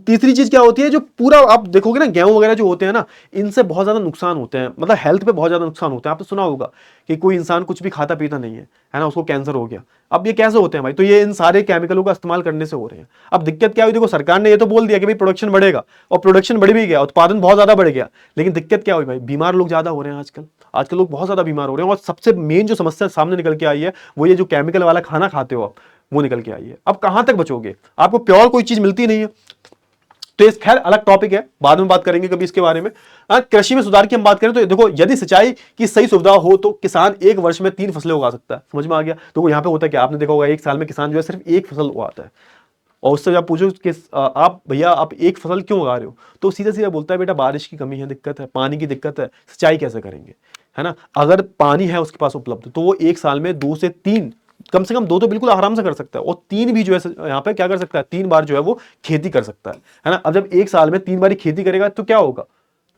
तीसरी चीज क्या होती है, जो पूरा आप देखोगे ना, गेहूं वगैरह जो होते हैं ना, इनसे बहुत ज्यादा नुकसान होते हैं, मतलब हेल्थ पे बहुत ज्यादा नुकसान होता है। आपने सुना होगा कि कोई इंसान कुछ भी खाता पीता नहीं है ना, उसको कैंसर हो गया। अब ये कैसे होते हैं भाई, तो ये इन सारे केमिकलों का इस्तेमाल करने से हो रहे हैं। अब दिक्कत क्या हुई, देखो सरकार ने ये तो बोल दिया कि भाई प्रोडक्शन बढ़ेगा, और प्रोडक्शन बढ़ भी गया, उत्पादन बहुत ज्यादा बढ़ गया, लेकिन दिक्कत क्या हुई भाई, बीमार लोग ज्यादा हो रहे हैं आजकल। आजकल लोग बहुत ज्यादा बीमार हो रहे हैं, और सबसे मेन जो समस्या सामने निकल के आई है वो ये जो केमिकल वाला खाना खाते हो आप, वो निकल के आई है। अब कहां तक बचोगे, आपको प्योर कोई चीज मिलती नहीं है। तो इस खैर अलग टॉपिक है, बाद में बात करेंगे कभी इसके बारे में। कृषि में सुधार की हम बात करें तो देखो, यदि सिंचाई की सही सुविधा हो तो किसान एक वर्ष में 3 फसलें उगा सकता है। समझ में आ गया। तो यहाँ पे होता है क्या, आपने देखा होगा एक साल में किसान जो है सिर्फ एक फसल उगाता है, और उससे जब पूछो कि आप भैया आप एक फसल क्यों उगा रहे हो, तो सीधा सीधा बोलता है बेटा बारिश की कमी है, दिक्कत है, पानी की दिक्कत है, सिंचाई कैसे करेंगे, है ना। अगर पानी है उसके पास उपलब्ध तो वो एक साल में 2 से 3, कम से कम 2 तो बिल्कुल आराम से कर सकता है, और 3 भी जो है यहाँ पे क्या कर सकता है, 3 बार जो है वो खेती कर सकता है ना। अब जब एक साल में 3 बार खेती करेगा तो क्या होगा,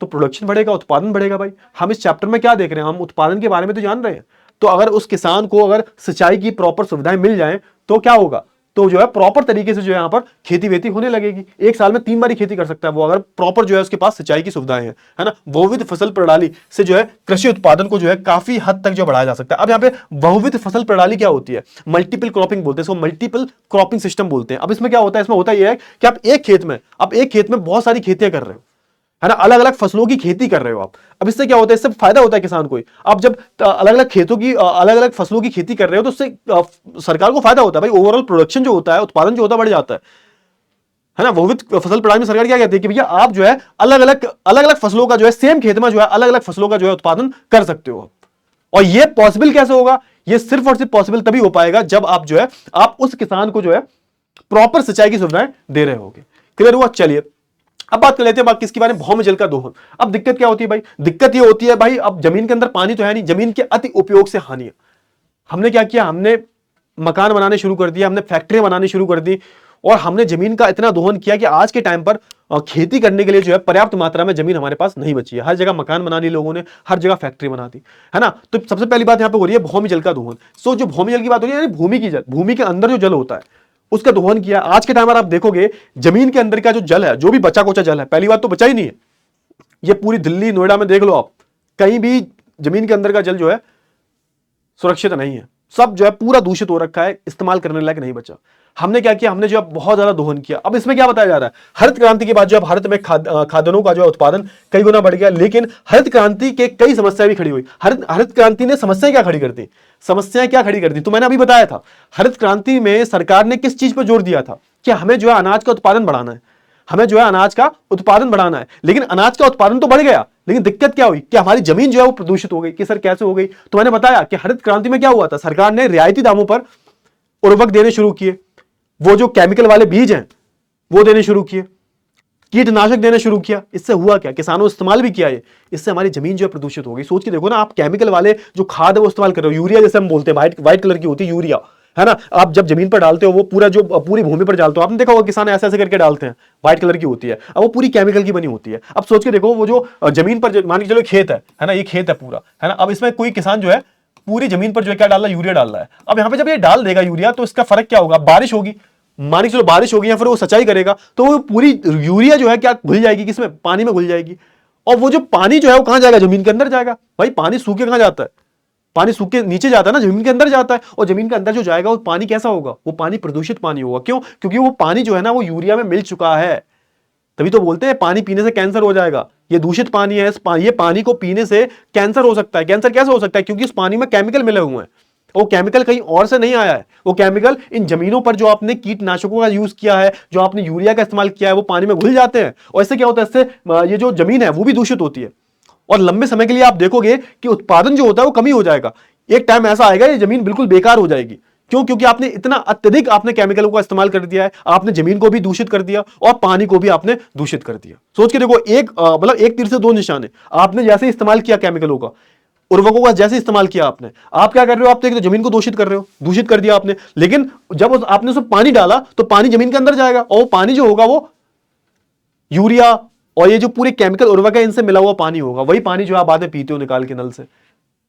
तो प्रोडक्शन बढ़ेगा, उत्पादन बढ़ेगा। भाई हम इस चैप्टर में क्या देख रहे हैं, हम उत्पादन के बारे में तो जान रहे हैं। तो अगर उस किसान को अगर सिंचाई की प्रॉपर सुविधाएं मिल जाएं तो क्या होगा, तो जो है प्रॉपर तरीके से जो है यहाँ पर खेती वेती होने लगेगी। एक साल में 3 बार ही खेती कर सकता है वो, अगर प्रॉपर जो है उसके पास सिंचाई की सुविधाएं हैं, है ना। बहुविध फसल प्रणाली से जो है कृषि उत्पादन को जो है काफी हद तक जो बढ़ाया जा सकता है। अब यहाँ पे बहुविध फसल प्रणाली क्या होती है, मल्टीपल क्रॉपिंग बोलते हैं इसको, मल्टीपल क्रॉपिंग सिस्टम बोलते हैं। अब इसमें क्या होता है, इसमें होता यह है कि आप एक खेत में बहुत सारी खेतियां कर रहे हो, है ना, अलग अलग फसलों की खेती कर रहे हो आप। अब इससे क्या होता है, इससे फायदा होता है किसान को। अब जब अलग अलग खेतों की अलग अलग फसलों की खेती कर रहे हो तो उससे सरकार को फायदा होता है भाई, ओवरऑल प्रोडक्शन जो होता है, उत्पादन जो होता है बढ़ जाता है ना। बहुविध फसल प्रणाली में सरकार क्या कहती है कि भैया आप जो है अलग अलग फसलों का जो है सेम खेत में जो है अलग अलग फसलों का जो है उत्पादन कर सकते हो। और ये पॉसिबल कैसे होगा, ये सिर्फ और सिर्फ पॉसिबल तभी हो पाएगा जब आप जो है आप उस किसान को जो है प्रॉपर सिंचाई की सुविधाएं दे रहे होगे। क्लियर हुआ। चलिए अब बात कर लेते हैं बात किसके बारे में, भौम जल का दोहन। अब दिक्कत क्या होती है भाई, दिक्कत ये होती है भाई, अब जमीन के अंदर पानी तो है नहीं, जमीन के अति उपयोग से हानि है। हमने क्या किया, हमने मकान बनाने शुरू कर दिया, हमने फैक्ट्रियां बनानी शुरू कर दी, और हमने जमीन का इतना दोहन किया कि आज के टाइम पर खेती करने के लिए जो है पर्याप्त मात्रा में जमीन हमारे पास नहीं बची है। हर जगह मकान बना ली लोगों ने, हर जगह फैक्ट्री बना दी, है ना। तो सबसे पहली बात यहाँ पे हो रही है भूमि जल का दोहन। सो जो भूमि जल की बात हो रही है, यानी भूमि की जल, भूमि के अंदर जो जल होता है उसका दोहन किया। आज के टाइम पर आप देखोगे जमीन के अंदर का जो जल है, जो भी बचा कोचा जल है, पहली बात तो बचा ही नहीं है। ये पूरी दिल्ली नोएडा में देख लो आप, कहीं भी जमीन के अंदर का जल जो है सुरक्षित नहीं है, सब जो है पूरा दूषित हो रखा है, इस्तेमाल करने लायक नहीं बचा। हमने क्या किया, हमने जो है बहुत ज्यादा दोहन किया। अब इसमें क्या बताया जा रहा है, हरित क्रांति के बाद जो है भारत में खाद्यान्नों का जो है उत्पादन कई गुना बढ़ गया, लेकिन हरित क्रांति के कई समस्याएं भी खड़ी हुई। हरित क्रांति ने समस्याएं क्या खड़ी कर दी, समस्याएं क्या खड़ी कर दी, तो मैंने अभी बताया था हरित क्रांति में सरकार ने किस चीज पर जोर दिया था कि हमें जो है अनाज का उत्पादन बढ़ाना है, हमें जो है अनाज का उत्पादन बढ़ाना है। लेकिन अनाज का उत्पादन तो बढ़ गया, लेकिन दिक्कत क्या हुई कि हमारी जमीन जो है वो प्रदूषित हो गई। कि सर कैसे हो गई, तो मैंने बताया कि हरित क्रांति में क्या हुआ था, सरकार ने रियायती दामों पर उर्वरक देने शुरू किए, वो जो केमिकल वाले बीज हैं वो देने शुरू किए, कीटनाशक देना शुरू किया। इससे हुआ क्या, किसानों ने इस्तेमाल भी किया, इससे हमारी जमीन जो है प्रदूषित हो गई। सोच के देखो ना, आप केमिकल वाले जो खाद है वो इस्तेमाल कर रहे हो, यूरिया जैसे हम बोलते हैं, व्हाइट कलर की होती है यूरिया, है ना। आप जब जमीन पर डालते हो वो पूरा जो पूरी भूमि पर डालते हो, आपने देखा होगा किसान ऐसे ऐसे करके डालते हैं, व्हाइट कलर की होती है, अब वो पूरी केमिकल की बनी होती है। अब सोच के देखो, वो जो जमीन पर मान के चलो खेत है ना, ये खेत है पूरा, है ना। अब इसमें कोई किसान जो है पूरी जमीन पर जो है क्या डाल रहा है, यूरिया डाल रहा है। अब यहाँ पे जब ये डाल देगा यूरिया, तो इसका फर्क क्या होगा, बारिश होगी, मान के चलो बारिश होगी या फिर वो सिंचाई करेगा, तो वो पूरी यूरिया जो है क्या घुल जाएगी, किसमें, पानी में घुल जाएगी। और वो जो पानी जो है वो कहां जाएगा, जमीन के अंदर जाएगा। भाई पानी सूख के कहां जाता है, पानी सूख के नीचे जाता है ना, जमीन के अंदर जाता है। और जमीन के अंदर जो जाएगा वो पानी कैसा होगा, वो पानी प्रदूषित पानी होगा। क्यों, क्योंकि वो पानी जो है ना वो यूरिया में मिल चुका है। तभी तो बोलते हैं पानी पीने से कैंसर हो जाएगा, ये दूषित पानी है, ये पानी को पीने से कैंसर हो सकता है। कैंसर कैसे हो सकता है, क्योंकि उस पानी में केमिकल मिले हुए हैं। वो केमिकल कहीं और से नहीं आया है, वो केमिकल इन जमीनों पर जो आपने कीटनाशकों का यूज किया है, जो आपने यूरिया का इस्तेमाल किया है, वो पानी में घुल जाते हैं। और इससे क्या होता है, इससे ये जो जमीन है वो भी दूषित होती है। और लंबे समय के लिए आप देखोगे कि उत्पादन जो होता है वो कमी हो जाएगा। एक टाइम ऐसा आएगा ये जमीन बिल्कुल बेकार हो जाएगी। क्यों, क्योंकि आपने इतना अत्यधिक आपने केमिकलों का इस्तेमाल कर दिया है, आपने जमीन को भी दूषित कर दिया और पानी को भी आपने दूषित कर दिया। सोच के देखो, मतलब एक तीर से दो निशाने। आपने जैसे इस्तेमाल किया केमिकलों का, उर्वरकों का जैसे इस्तेमाल किया आपने, आप क्या कर रहे हो, आप तो जमीन को दूषित कर रहे हो, दूषित कर दिया आपने। लेकिन जब आपने उसमें पानी डाला तो पानी जमीन के अंदर जाएगा, और वो पानी जो होगा वो यूरिया और ये जो पूरे केमिकल उर्वरक है इनसे मिला हुआ पानी होगा। वही पानी जो आप बाद में पीते हो निकाल के नल से,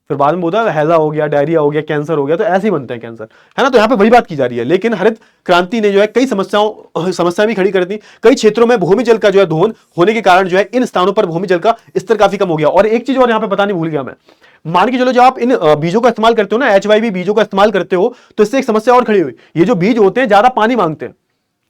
फिर बाद में बोलता है हैजा हो गया, डायरिया हो गया, कैंसर हो गया। तो ऐसे ही बनते हैं कैंसर, है ना। तो यहाँ पे वही बात की जा रही है। लेकिन हरित क्रांति ने जो है कई समस्याएं भी खड़ी कर दी। कई क्षेत्रों में भूमि जल का जो है दोहन होने के कारण जो है इन स्थानों पर भूमि जल का स्तर काफी कम हो गया। और एक चीज और यहाँ पे बतानी भूल गया मैं, मान के चलो जब आप इन बीजों का इस्तेमाल करते हो ना, HYB बीजों का इस्तेमाल करते हो, तो इससे एक समस्या और खड़ी हुई। ये जो बीज होते हैं ज्यादा पानी मांगते हैं।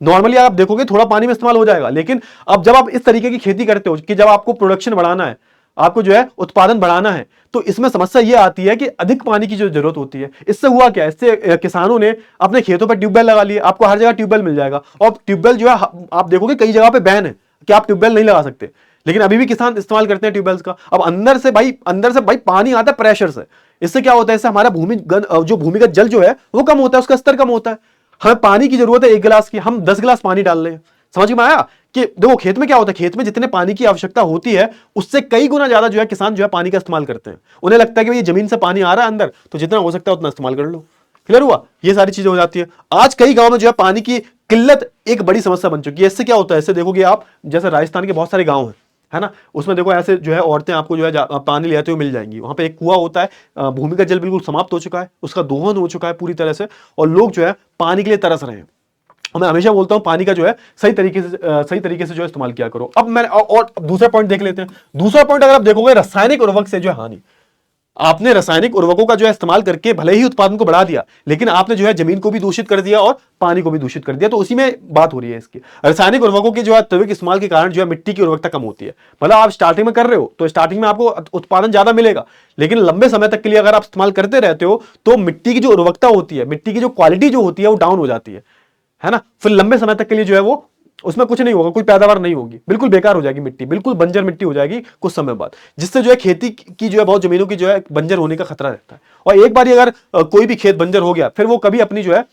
नॉर्मली आप देखोगे थोड़ा पानी में इस्तेमाल हो जाएगा, लेकिन अब जब आप इस तरीके की खेती करते हो कि जब आपको प्रोडक्शन बढ़ाना है, आपको जो है उत्पादन बढ़ाना है, तो इसमें समस्या यह आती है कि अधिक पानी की जो जरूरत होती है। इससे हुआ क्या, इससे किसानों ने अपने खेतों पर ट्यूबवेल लगा लिए। आपको हर जगह ट्यूबवेल मिल जाएगा, और ट्यूबवेल जो है आप देखोगे कई जगह पे बैन है कि आप ट्यूबवेल नहीं लगा सकते, लेकिन अभी भी किसान इस्तेमाल करते हैं ट्यूबवेल्स का। अब अंदर से भाई पानी आता है प्रेशर से। इससे क्या होता है, इससे हमारा भूमिगत जल जो है वो कम होता है, उसका स्तर कम होता है। हमें पानी की जरूरत है 1 गिलास की, हम 10 गिलास पानी डाल रहे हैं। समझ में आया कि देखो खेत में क्या होता है, खेत में जितने पानी की आवश्यकता होती है उससे कई गुना ज्यादा जो है किसान जो है पानी का इस्तेमाल करते हैं। उन्हें लगता है कि ये जमीन से पानी आ रहा है अंदर, तो जितना हो सकता है उतना इस्तेमाल कर लो। क्लियर हुआ, ये सारी चीजें हो जाती है। आज कई गांव में जो है पानी की किल्लत एक बड़ी समस्या बन चुकी है। इससे क्या होता है, इससे देखोगे आप, जैसे राजस्थान के बहुत सारे गांव हैं, है ना, उसमें देखो ऐसे जो है औरतें आपको जो है पानी ले आते हुए मिल जाएंगी। वहां पे एक कुआं होता है, भूमिगत जल बिल्कुल समाप्त हो चुका है, उसका दोहन हो चुका है पूरी तरह से, और लोग जो है पानी के लिए तरस रहे हैं। मैं हमेशा बोलता हूं पानी का जो है सही तरीके से जो है इस्तेमाल किया करो। अब मैं और दूसरा पॉइंट देख लेते हैं। दूसरा पॉइंट अगर आप देखोगे, रासायनिक उर्वरक से जो है हानि। आपने रासायनिक उर्वरकों का जो है इस्तेमाल करके भले ही उत्पादन को बढ़ा दिया, लेकिन आपने जो है जमीन को भी दूषित कर दिया और पानी को भी दूषित कर दिया। तो उसी में बात हो रही है इसकी। रासायनिक उर्वरकों के जो है अत्यधिक इस्तेमाल के कारण जो है मिट्टी की उर्वरकता कम होती है। मतलब आप स्टार्टिंग में कर रहे हो तो स्टार्टिंग में आपको उत्पादन ज्यादा मिलेगा, लेकिन लंबे समय तक के लिए अगर आप इस्तेमाल करते रहते हो तो मिट्टी की जो उर्वरकता होती है, मिट्टी की जो क्वालिटी जो होती है वो डाउन हो जाती है ना। फिर लंबे समय तक के लिए जो है वो उसमें कुछ नहीं होगा, कोई पैदावार नहीं होगी, बिल्कुल बेकार हो जाएगी मिट्टी, बिल्कुल बंजर मिट्टी हो जाएगी कुछ समय बाद, जिससे जो है खेती की जो है बहुत जमीनों की जो है बंजर होने का खतरा रहता है। और एक बार अगर कोई भी खेत बंजर हो गया, फिर वो कभी अपनी जो है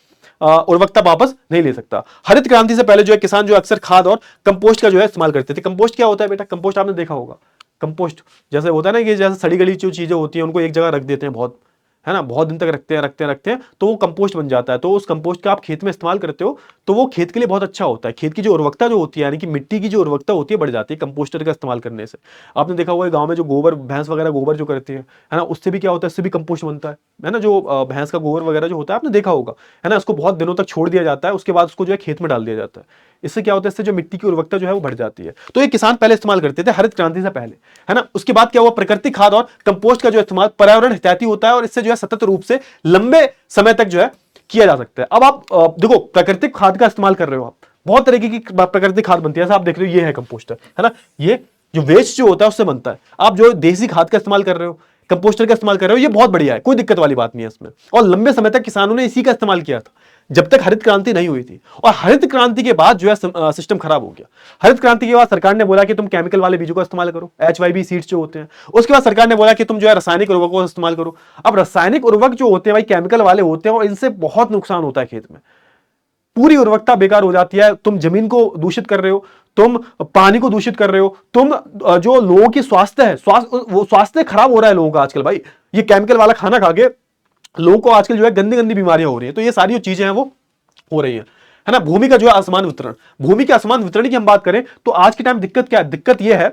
उर्वरकता वापस नहीं ले सकता। हरित क्रांति से पहले जो है किसान जो अक्सर खाद और कंपोस्ट का जो है इस्तेमाल करते थे। कंपोस्ट क्या होता है बेटा, कंपोस्ट आपने देखा होगा। कंपोस्ट जैसे होता है ना कि जैसे सड़ी गली जो चीजें होती हैं उनको एक जगह रख देते हैं, बहुत, है ना, बहुत दिन तक रखते हैं तो वो कंपोस्ट बन जाता है। तो उस कंपोस्ट का आप खेत में इस्तेमाल करते हो तो वो खेत के लिए बहुत अच्छा होता है। खेत की जो उर्वरकता जो होती है, यानी कि मिट्टी की जो उर्वरकता होती है, बढ़ जाती है कंपोस्टर का इस्तेमाल करने से। आपने देखा हुआ है गांव में जो गोबर, भैंस वगैरह गोबर जो करती है ना, उससे भी क्या होता है, इससे भी कंपोस्ट बनता है ना। जो भैंस का गोबर वगैरह जो होता है आपने देखा होगा, है ना, उसको बहुत दिनों तक छोड़ दिया जाता है, उसके बाद उसको जो है खेत में डाल दिया जाता है। इससे क्या होता है, इससे जो मिट्टी की उर्वरकता जो है वो बढ़ जाती है। तो ये किसान पहले इस्तेमाल करते थे हरित क्रांति से पहले, है ना। उसके बाद क्या हुआ, प्राकृतिक खाद और कंपोस्ट का जो इस्तेमाल पर्यावरण हितैषी होता है और इससे जो है है सतत रूप से लंबे समय तक जो है किया जा सकता है। अब आप देखो प्राकृतिक खाद का इस्तेमाल कर रहे हो, आप बहुत तरीके की प्राकृतिक खाद बनती है, आप देख रहे हो ये है कंपोस्टर, है ना, ये जो वेस्ट जो होता है उससे बनता है। आप जो देसी खाद का इस्तेमाल कर रहे हो, कंपोस्टर का इस्तेमाल कर रहे हो, ये बहुत बढ़िया है, कोई दिक्कत वाली बात नहीं है इसमें। और लंबे समय तक किसानों ने इसी का इस्तेमाल किया था जब तक हरित क्रांति नहीं हुई थी। और हरित क्रांति के बाद जो है सिस्टम खराब हो गया। हरित क्रांति के बाद सरकार ने बोला कि तुम केमिकल वाले बीजों का इस्तेमाल करो, HYB सीड्स जो होते हैं। उसके बाद सरकार ने बोला कि तुम जो है रासायनिक उर्वरकों का इस्तेमाल करो। अब रासायनिक उर्वरक जो होते हैं भाई केमिकल वाले होते हैं और इनसे बहुत नुकसान होता है खेत में, पूरी उर्वरकता बेकार हो जाती है, तुम जमीन को दूषित कर रहे हो, तुम पानी को दूषित कर रहे हो, तुम जो लोगों की स्वास्थ्य है, वो स्वास्थ्य खराब हो रहा है लोगों का आजकल भाई। ये केमिकल वाला खाना खा के लोगों को आजकल जो है गंदी गंदी बीमारियां हो रही है। तो ये सारी जो चीजें हैं वो हो रही है ना। भूमि का जो है असमान वितरण, भूमि के असमान वितरण की हम बात करें तो आज के टाइम दिक्कत क्या है, दिक्कत ये है।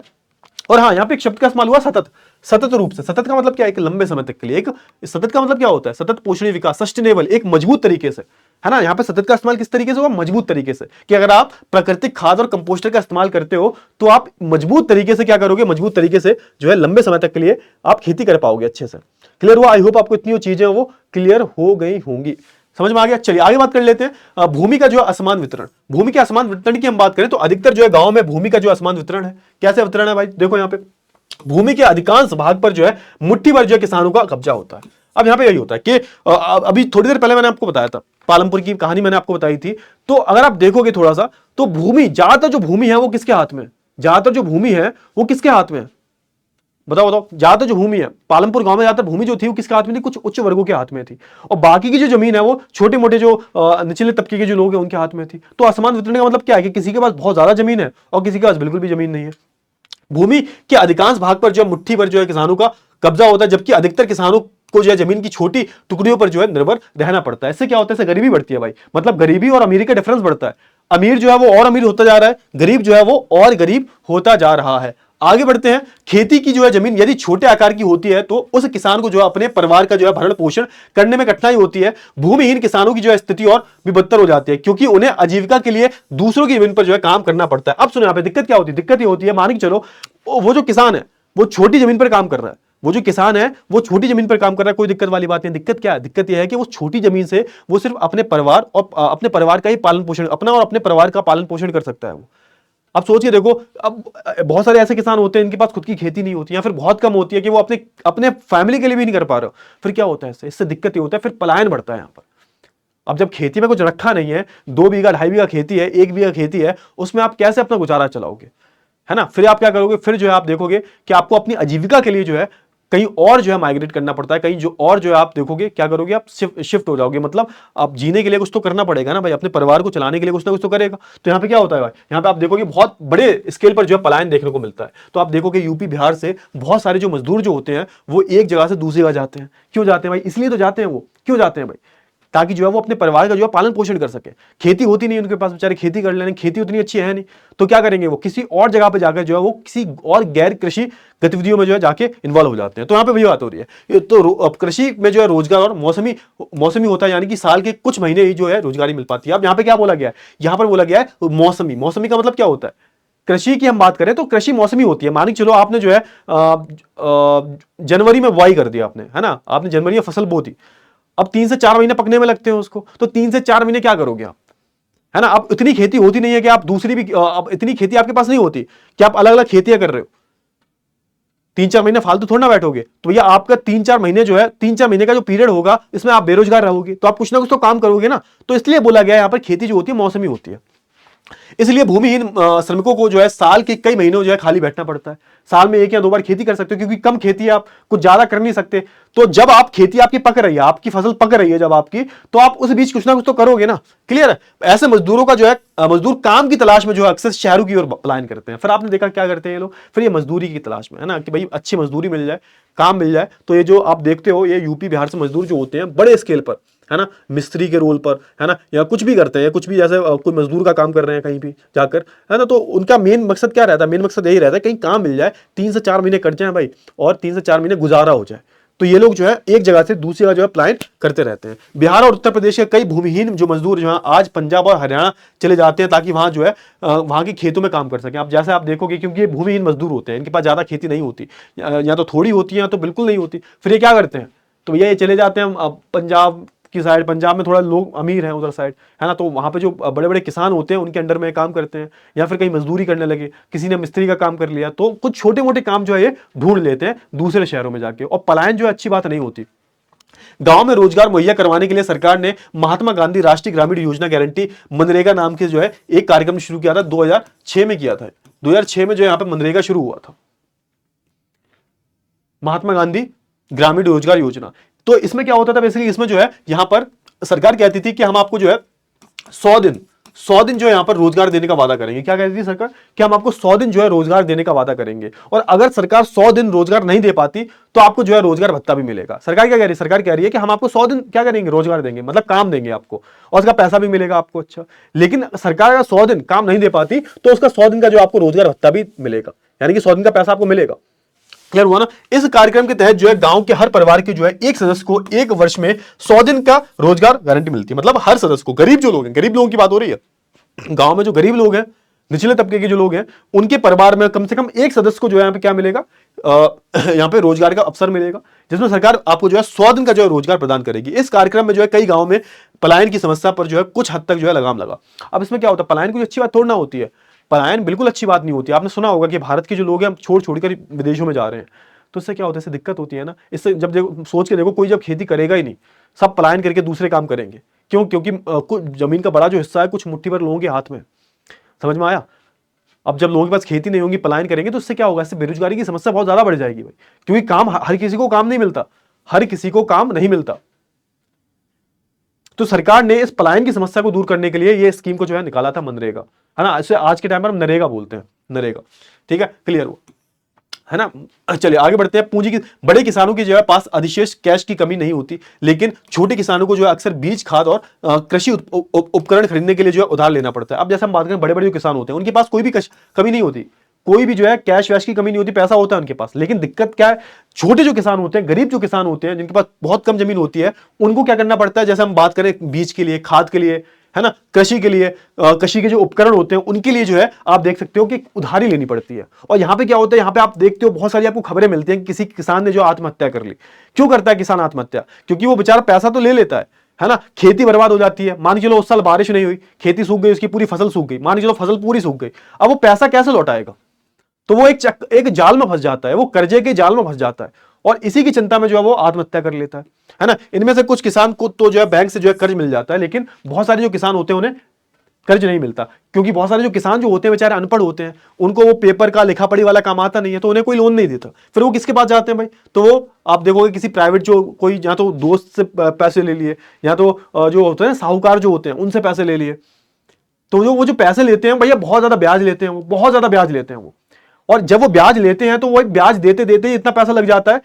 और हाँ, यहां पे एक शब्द का इस्तेमाल हुआ सतत, सतत रूप से। सतत का मतलब क्या है, एक लंबे समय तक के लिए। एक सतत का मतलब क्या होता है, सतत पोषणीय विकास, सस्टेनेबल, एक मजबूत तरीके से, है ना। यहां पे सतत का इस्तेमाल किस तरीके से हुआ, मजबूत तरीके से, कि अगर आप प्राकृतिक खाद और कंपोस्टर का इस्तेमाल करते हो तो आप मजबूत तरीके से क्या करोगे, मजबूत तरीके से जो है लंबे समय तक के लिए आप खेती कर पाओगे अच्छे से। क्लियर हुआ? आई होप आपको इतनी चीजें वो क्लियर हो गई होंगी, समझ में आ गया। चलिए आगे बात कर लेते हैं भूमि का जो असमान वितरण। भूमि के असमान वितरण की हम बात करें तो अधिकतर जो है गांव में भूमि का जो असमान वितरण है, कैसे वितरण है भाई, देखो यहां पे भूमि के अधिकांश भाग पर जो है मुट्ठी भर जो है किसानों का कब्जा होता है। अब यहां पे यही होता है कि अभी थोड़ी देर पहले मैंने आपको बताया था, पालमपुर की कहानी मैंने आपको बताई थी। तो अगर आप देखोगे थोड़ा सा तो भूमि, ज्यादातर जो भूमि है वो किसके हाथ में, ज्यादातर जो भूमि है वो किसके हाथ में है, बताओ बताओ। ज्यादातर जो भूमि है पालमपुर गांव में, ज्यादातर भूमि जो थी वो किसके हाथ में थी, कुछ उच्च वर्गों के हाथ में थी। और बाकी की जो जमीन है वो छोटे मोटे जो निचले तबके के जो लोग हैं उनके हाथ में थी। तो असमान वितरण का मतलब क्या है कि किसी के पास बहुत ज्यादा जमीन है और किसी के पास बिल्कुल भी जमीन नहीं है। भूमि के अधिकांश भाग पर जो मुट्ठी भर जो है किसानों का कब्जा होता है, जबकि अधिकतर किसानों को जो है जमीन की छोटी टुकड़ियों पर जो है निर्भर रहना पड़ता है। इससे क्या होता है, इससे गरीबी बढ़ती है भाई, मतलब गरीबी और अमीरी का डिफरेंस बढ़ता है। अमीर जो है वो और अमीर होता जा रहा है, गरीब जो है वो और गरीब होता जा रहा है। आगे बढ़ते हैं। खेती की जो है जमीन यदि छोटे आकार की होती है तो उस किसान को जो है अपने परिवार का जो है भरण पोषण करने में कठिनाई होती है। भूमिहीन किसानों की जो है स्थिति और भी बदतर हो जाती है, क्योंकि उन्हें आजीविका के लिए दूसरों की जमीन पर जो है काम करना पड़ता है। अब सुनो यहाँ पे दिक्कत क्या होती है, दिक्कत ये होती है, मान के चलो वो जो किसान है वो छोटी जमीन पर काम कर रहा है, वो जो किसान है वो छोटी जमीन पर काम कर रहा है, कोई दिक्कत वाली बात नहीं। दिक्कत क्या है, दिक्कत यह है कि वो छोटी जमीन से वो सिर्फ अपने परिवार और अपने परिवार का ही पालन पोषण, अपना और अपने परिवार का पालन पोषण कर सकता है वो। अब सोचिए, देखो अब बहुत सारे ऐसे किसान होते हैं इनके पास खुद की खेती नहीं होती या फिर बहुत कम होती है कि वो अपने अपने फैमिली के लिए भी नहीं कर पा रहे हो। फिर क्या होता है, इससे दिक्कत ये होता है, फिर पलायन बढ़ता है यहाँ पर। अब जब खेती में कुछ रखा नहीं है, 2 बीघा 2.5 बीघा खेती है, 1 बीघा खेती है, उसमें आप कैसे अपना गुजारा चलाओगे, है ना। फिर आप क्या करोगे, फिर जो है आप देखोगे कि आपको अपनी आजीविका के लिए जो है कहीं और जो है माइग्रेट करना पड़ता है, कहीं जो और जो है आप देखोगे क्या करोगे, आप शिफ्ट हो जाओगे। मतलब आप जीने के लिए कुछ तो करना पड़ेगा ना भाई, अपने परिवार को चलाने के लिए कुछ ना कुछ तो करेगा। तो यहाँ पे क्या होता है भाई, यहाँ पे आप देखोगे बहुत बड़े स्केल पर जो है पलायन देखने को मिलता है। तो आप देखोगे यूपी बिहार से बहुत सारे जो मजदूर जो होते हैं वो एक जगह से दूसरी जगह जाते हैं। क्यों जाते हैं भाई, इसलिए तो जाते हैं वो, क्यों जाते हैं भाई, ताकि जो है वो अपने परिवार का जो है पालन पोषण कर सके। खेती होती नहीं उनके पास, बेचारे खेती कर लेने, खेती उतनी अच्छी है नहीं, तो क्या करेंगे वो किसी और जगह पे जाकर जो है वो किसी और गैर कृषि गतिविधियों में जो है जाके इन्वॉल्व हो जाते हैं। तो यहाँ पे वही बात हो रही है। तो कृषि में जो है रोजगार और मौसमी होता है, यानी कि साल के कुछ महीने ही जो है रोजगारी मिल पाती है। अब यहाँ पे क्या बोला गया है, यहाँ पर बोला गया है मौसमी। मौसमी का मतलब क्या होता है, कृषि की हम बात करें तो कृषि मौसमी होती है। मान के चलो आपने जो है जनवरी में बुआई कर दिया आपने, है ना, आपने जनवरी में फसल बो दी। अब 3 से 4 महीने पकने में लगते हैं उसको, तो 3 से 4 महीने क्या करोगे आप, है ना। अब इतनी खेती होती नहीं है कि आप दूसरी भी, अब इतनी खेती आपके पास नहीं होती कि आप अलग अलग खेतियां कर रहे हो। 3-4 महीने फालतू थोड़ा ना बैठोगे, तो भैया आपका 3-4 महीने जो है, 3-4 महीने का जो पीरियड होगा इसमें आप बेरोजगार रहोगे, तो आप कुछ ना कुछ तो काम करोगे ना। तो इसलिए बोला गया है यहाँ पर खेती जो होती है मौसमी होती है। इसलिए भूमिहीन श्रमिकों को जो है साल के कई महीनों जो है खाली बैठना पड़ता है। साल में 1 या 2 बार खेती कर सकते हो, क्योंकि कम खेती है, आप कुछ ज्यादा कर नहीं सकते। तो जब आप खेती आपकी पक रही है, आपकी फसल पक रही है जब आपकी, तो आप उस बीच कुछ ना कुछ तो करोगे ना। क्लियर है। ऐसे मजदूरों का जो है, मजदूर काम की तलाश में जो है अक्सर शहरों की ओर पलायन करते हैं। फिर आपने देखा क्या करते हैं ये लोग, फिर ये मजदूरी की तलाश में, है ना, कि भाई अच्छी मजदूरी मिल जाए, काम मिल जाए। तो ये जो आप देखते हो ये यूपी बिहार से मजदूर जो होते हैं बड़े स्केल पर, है ना, मिस्त्री के रोल पर, है ना, या कुछ भी करते हैं, कुछ भी जैसे कोई मजदूर का काम कर रहे हैं कहीं भी जाकर, है ना, तो उनका मेन मकसद क्या रहता है, मेन मकसद यही रहता है कहीं काम मिल जाए, 3 से 4 महीने कट जाए भाई, और 3 से 4 महीने गुजारा हो जाए। तो ये लोग जो है एक जगह से दूसरी जगह जो है पलायन करते रहते हैं। बिहार और उत्तर प्रदेश के कई भूमिहीन जो मजदूर जो है आज पंजाब और हरियाणा चले जाते हैं, ताकि वहां जो है वहां के खेतों में काम कर सकें। आप जैसे आप देखोगे, क्योंकि ये भूमिहीन मजदूर होते हैं, इनके पास ज्यादा खेती नहीं होती, या तो थोड़ी होती है या तो बिल्कुल नहीं होती। फिर ये क्या करते हैं, तो भैया ये चले जाते हैं हम पंजाब की साइड। पंजाब में थोड़ा लोग अमीर हैं उधर साइड, है ना, तो वहाँ पे जो बड़े बड़े किसान होते हैं उनके अंडर में काम करते हैं, या फिर कहीं मजदूरी करने लगे, किसी ने मिस्त्री का काम कर लिया, तो कुछ छोटे मोटे काम जो है ये ढूंढ लेते हैं दूसरे शहरों में जाके, और पलायन जो है अच्छी बात नहीं होती। गांव में रोजगार मुहैया करवाने के लिए सरकार ने महात्मा गांधी राष्ट्रीय ग्रामीण योजना गारंटी मनरेगा नाम के जो है एक कार्यक्रम शुरू किया था, 2006 में किया था। 2006 में जो यहाँ पे मनरेगा शुरू हुआ था, महात्मा गांधी ग्रामीण रोजगार योजना। तो इसमें क्या होता था बेसिकली, इसमें जो है यहां पर सरकार कहती थी कि हम आपको जो है 100 दिन जो है यहां पर रोजगार देने का वादा करेंगे। क्या कहती थी सरकार, कि हम आपको 100 दिन जो है रोजगार देने का वादा करेंगे, और अगर सरकार 100 दिन रोजगार नहीं दे पाती तो आपको जो है रोजगार भत्ता भी मिलेगा। सरकार क्या कह रही है, सरकार कह रही है कि हम आपको 100 दिन क्या करेंगे, रोजगार देंगे, मतलब काम देंगे आपको, और उसका पैसा भी मिलेगा आपको। अच्छा, लेकिन सरकार अगर 100 दिन काम नहीं दे पाती तो उसका 100 दिन का जो आपको रोजगार भत्ता भी मिलेगा, यानी कि 100 दिन का पैसा आपको मिलेगा। क्लियर हुआ ना। इस कार्यक्रम के तहत जो है गांव के हर परिवार के जो है एक सदस्य को एक वर्ष में 100 दिन का रोजगार गारंटी मिलती है। मतलब हर सदस्य को, गरीब जो लोग हैं, गरीब लोगों की बात हो रही है, गांव में जो गरीब लोग हैं, निचले तबके के जो लोग हैं, उनके परिवार में कम से कम एक सदस्य को जो है यहाँ पे क्या मिलेगा, यहाँ पे रोजगार का अवसर मिलेगा, जिसमें सरकार आपको जो है 100 दिन का जो है रोजगार प्रदान करेगी। इस कार्यक्रम में जो है कई गांवों में पलायन की समस्या पर जो है कुछ हद तक जो है लगाम लगा। अब इसमें क्या होता है, पलायन कोई अच्छी बात थोड़ी ना होती है, पलायन बिल्कुल अच्छी बात नहीं होती। आपने सुना होगा कि भारत के जो लोग हैं हम छोड़ छोड़कर विदेशों में जा रहे हैं, तो इससे क्या होता है, इससे दिक्कत होती है ना। इससे जब देखो, सोच के देखो, कोई जब खेती करेगा ही नहीं, सब पलायन करके दूसरे काम करेंगे। क्यों? क्योंकि कुछ जमीन का बड़ा जो हिस्सा है कुछ मुट्ठी भर लोगों के हाथ में। समझ में आया। अब जब लोगों के पास खेती नहीं होगी, पलायन करेंगे, तो इससे क्या होगा, इससे बेरोजगारी की समस्या बहुत ज्यादा बढ़ जाएगी भाई, क्योंकि काम हर किसी को काम नहीं मिलता, हर किसी को काम नहीं मिलता। तो सरकार ने इस पलायन की समस्या को दूर करने के लिए ये स्कीम को जो है निकाला था, मनरेगा, है ना। इसे आज के टाइम पर हम नरेगा बोलते हैं, नरेगा। ठीक है, क्लियर हुआ, है ना। चलिए आगे बढ़ते हैं। पूंजी की, बड़े किसानों की जो है पास अधिशेष कैश की कमी नहीं होती, लेकिन छोटे किसानों को जो है अक्सर बीज, खाद और कृषि उपकरण खरीदने के लिए जो है उधार लेना पड़ता है। अब जैसे हम बात करें, बड़े बड़े जो किसान होते हैं उनके पास कोई भी कमी नहीं होती, कोई भी जो है कैश वैश की कमी नहीं होती, पैसा होता है उनके पास। लेकिन दिक्कत क्या है, छोटे जो किसान होते हैं, गरीब जो किसान होते हैं, जिनके पास बहुत कम जमीन होती है, उनको क्या करना पड़ता है, जैसे हम बात करें बीज के लिए, खाद के लिए, है ना, कृषि के लिए, कृषि के जो उपकरण होते हैं उनके लिए जो है आप देख सकते हो कि उधारी लेनी पड़ती है। और यहां पे क्या होता है, यहां पे आप देखते हो बहुत सारी आपको खबरें मिलती हैं कि किसी किसान ने जो आत्महत्या कर ली। क्यों करता है किसान आत्महत्या? क्योंकि वो बेचारा पैसा तो ले लेता है ना, खेती बर्बाद हो जाती है। मान के चलो उस साल बारिश नहीं हुई, खेती सूख गई, उसकी पूरी फसल सूख गई, मान के चलो फसल पूरी सूख गई, अब वो पैसा कैसे लौटाएगा? तो वो एक जाल में फंस जाता है, वो कर्जे के जाल में फंस जाता है, और इसी की चिंता में जो है वो आत्महत्या कर लेता है ना। इनमें से कुछ किसान को तो जो है बैंक से जो है कर्ज मिल जाता है, लेकिन बहुत सारे जो किसान होते हैं उन्हें कर्ज नहीं मिलता, क्योंकि बहुत सारे जो किसान जो होते हैं बेचारे अनपढ़ होते हैं, उनको वो पेपर का लिखा पढ़ी वाला काम आता नहीं है, तो उन्हें कोई लोन नहीं देता। फिर वो किसके पास जाते हैं भाई? तो वो आप देखोगे किसी प्राइवेट जो कोई, या तो दोस्त से पैसे ले लिए, या तो जो होते हैं साहूकार जो होते हैं उनसे पैसे ले लिए। तो वो जो पैसे लेते हैं भैया बहुत ज्यादा ब्याज लेते हैं, वो बहुत ज्यादा ब्याज लेते हैं वो। और जब वो ब्याज लेते हैं तो वो ब्याज देते देते इतना पैसा लग जाता है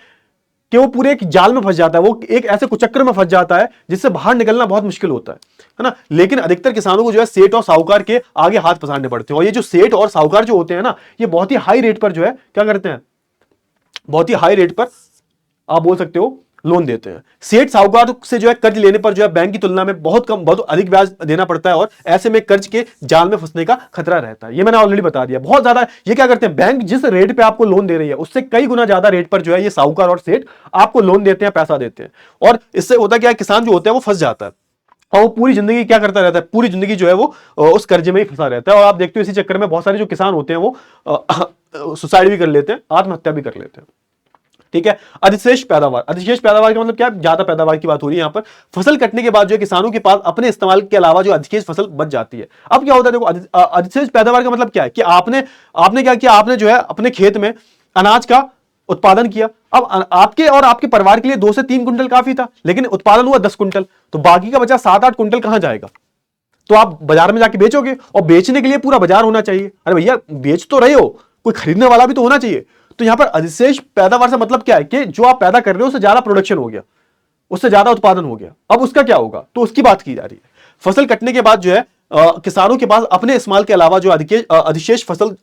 कि वो पूरे एक जाल में फंस जाता है, वो एक ऐसे कुचक्कर में फंस जाता है जिससे बाहर निकलना बहुत मुश्किल होता है ना। लेकिन अधिकतर किसानों को जो है सेठ और साहूकार के आगे हाथ पसारने पड़ते हैं, और ये जो सेठ और साहूकार जो होते हैं ना, ये बहुत ही हाई रेट पर जो है क्या करते हैं, बहुत ही हाई रेट पर आप बोल सकते हो लोन देते हैं। सेठ साहूकार से जो है कर्ज लेने पर जो है बैंक की तुलना में बहुत अधिक ब्याज देना पड़ता है, और ऐसे में कर्ज के जाल में फंसने का खतरा रहता है। ये मैंने ऑलरेडी बता दिया, बहुत ज्यादा। ये क्या करते हैं, बैंक जिस रेट पे आपको लोन दे रही है उससे कई गुना ज्यादा रेट पर जो है ये साहूकार और सेठ आपको लोन देते हैं, पैसा देते हैं, और इससे होता क्या है, किसान जो होता है वो फंस जाता है, और वो पूरी जिंदगी क्या करता रहता है, पूरी जिंदगी जो है वो उस कर्जे में ही फंसा रहता है। और आप देखते हो इसी चक्कर में बहुत सारे जो किसान होते हैं वो सुसाइड भी कर लेते हैं, आत्महत्या भी कर लेते हैं। ठीक है। अधिशेष पैदावार, अधिशेष पैदावार का मतलब क्या है, ज्यादा पैदावार की बात हो रही है यहां पर। फसल कटने के बाद जो किसानों के पास अपने इस्तेमाल के अलावा जो अधिशेष फसल बच जाती है। अब क्या होता है, देखो अधिशेष पैदावार का मतलब क्या है कि आपने क्या किया, आपने जो है अपने खेत में अनाज का उत्पादन किया। अब आपके और आपके परिवार के लिए 2 से 3 कुंटल काफी था, लेकिन उत्पादन हुआ 10 कुंटल, तो बाकी का बचा 7-8 कुंटल कहां जाएगा? तो आप बाजार में जाके बेचोगे, और बेचने के लिए पूरा बाजार होना चाहिए। अरे भैया बेच तो रहे हो, कोई खरीदने वाला भी तो होना चाहिए। तो यहां पर अधिशेष पैदावार से मतलब क्या है कि जो आप पैदा कर रहे हो उससे ज्यादा प्रोडक्शन हो गया, उससे ज्यादा उत्पादन हो गया। अब उसका क्या होगा, तो उसकी बात की जा रही है। फसल कटने के बाद जो है किसानों के पास अपने इस्तेमाल के अलावा जो अधिशेष फसल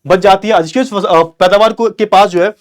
बच जाती है, अधिशेष पैदावार के पास जो है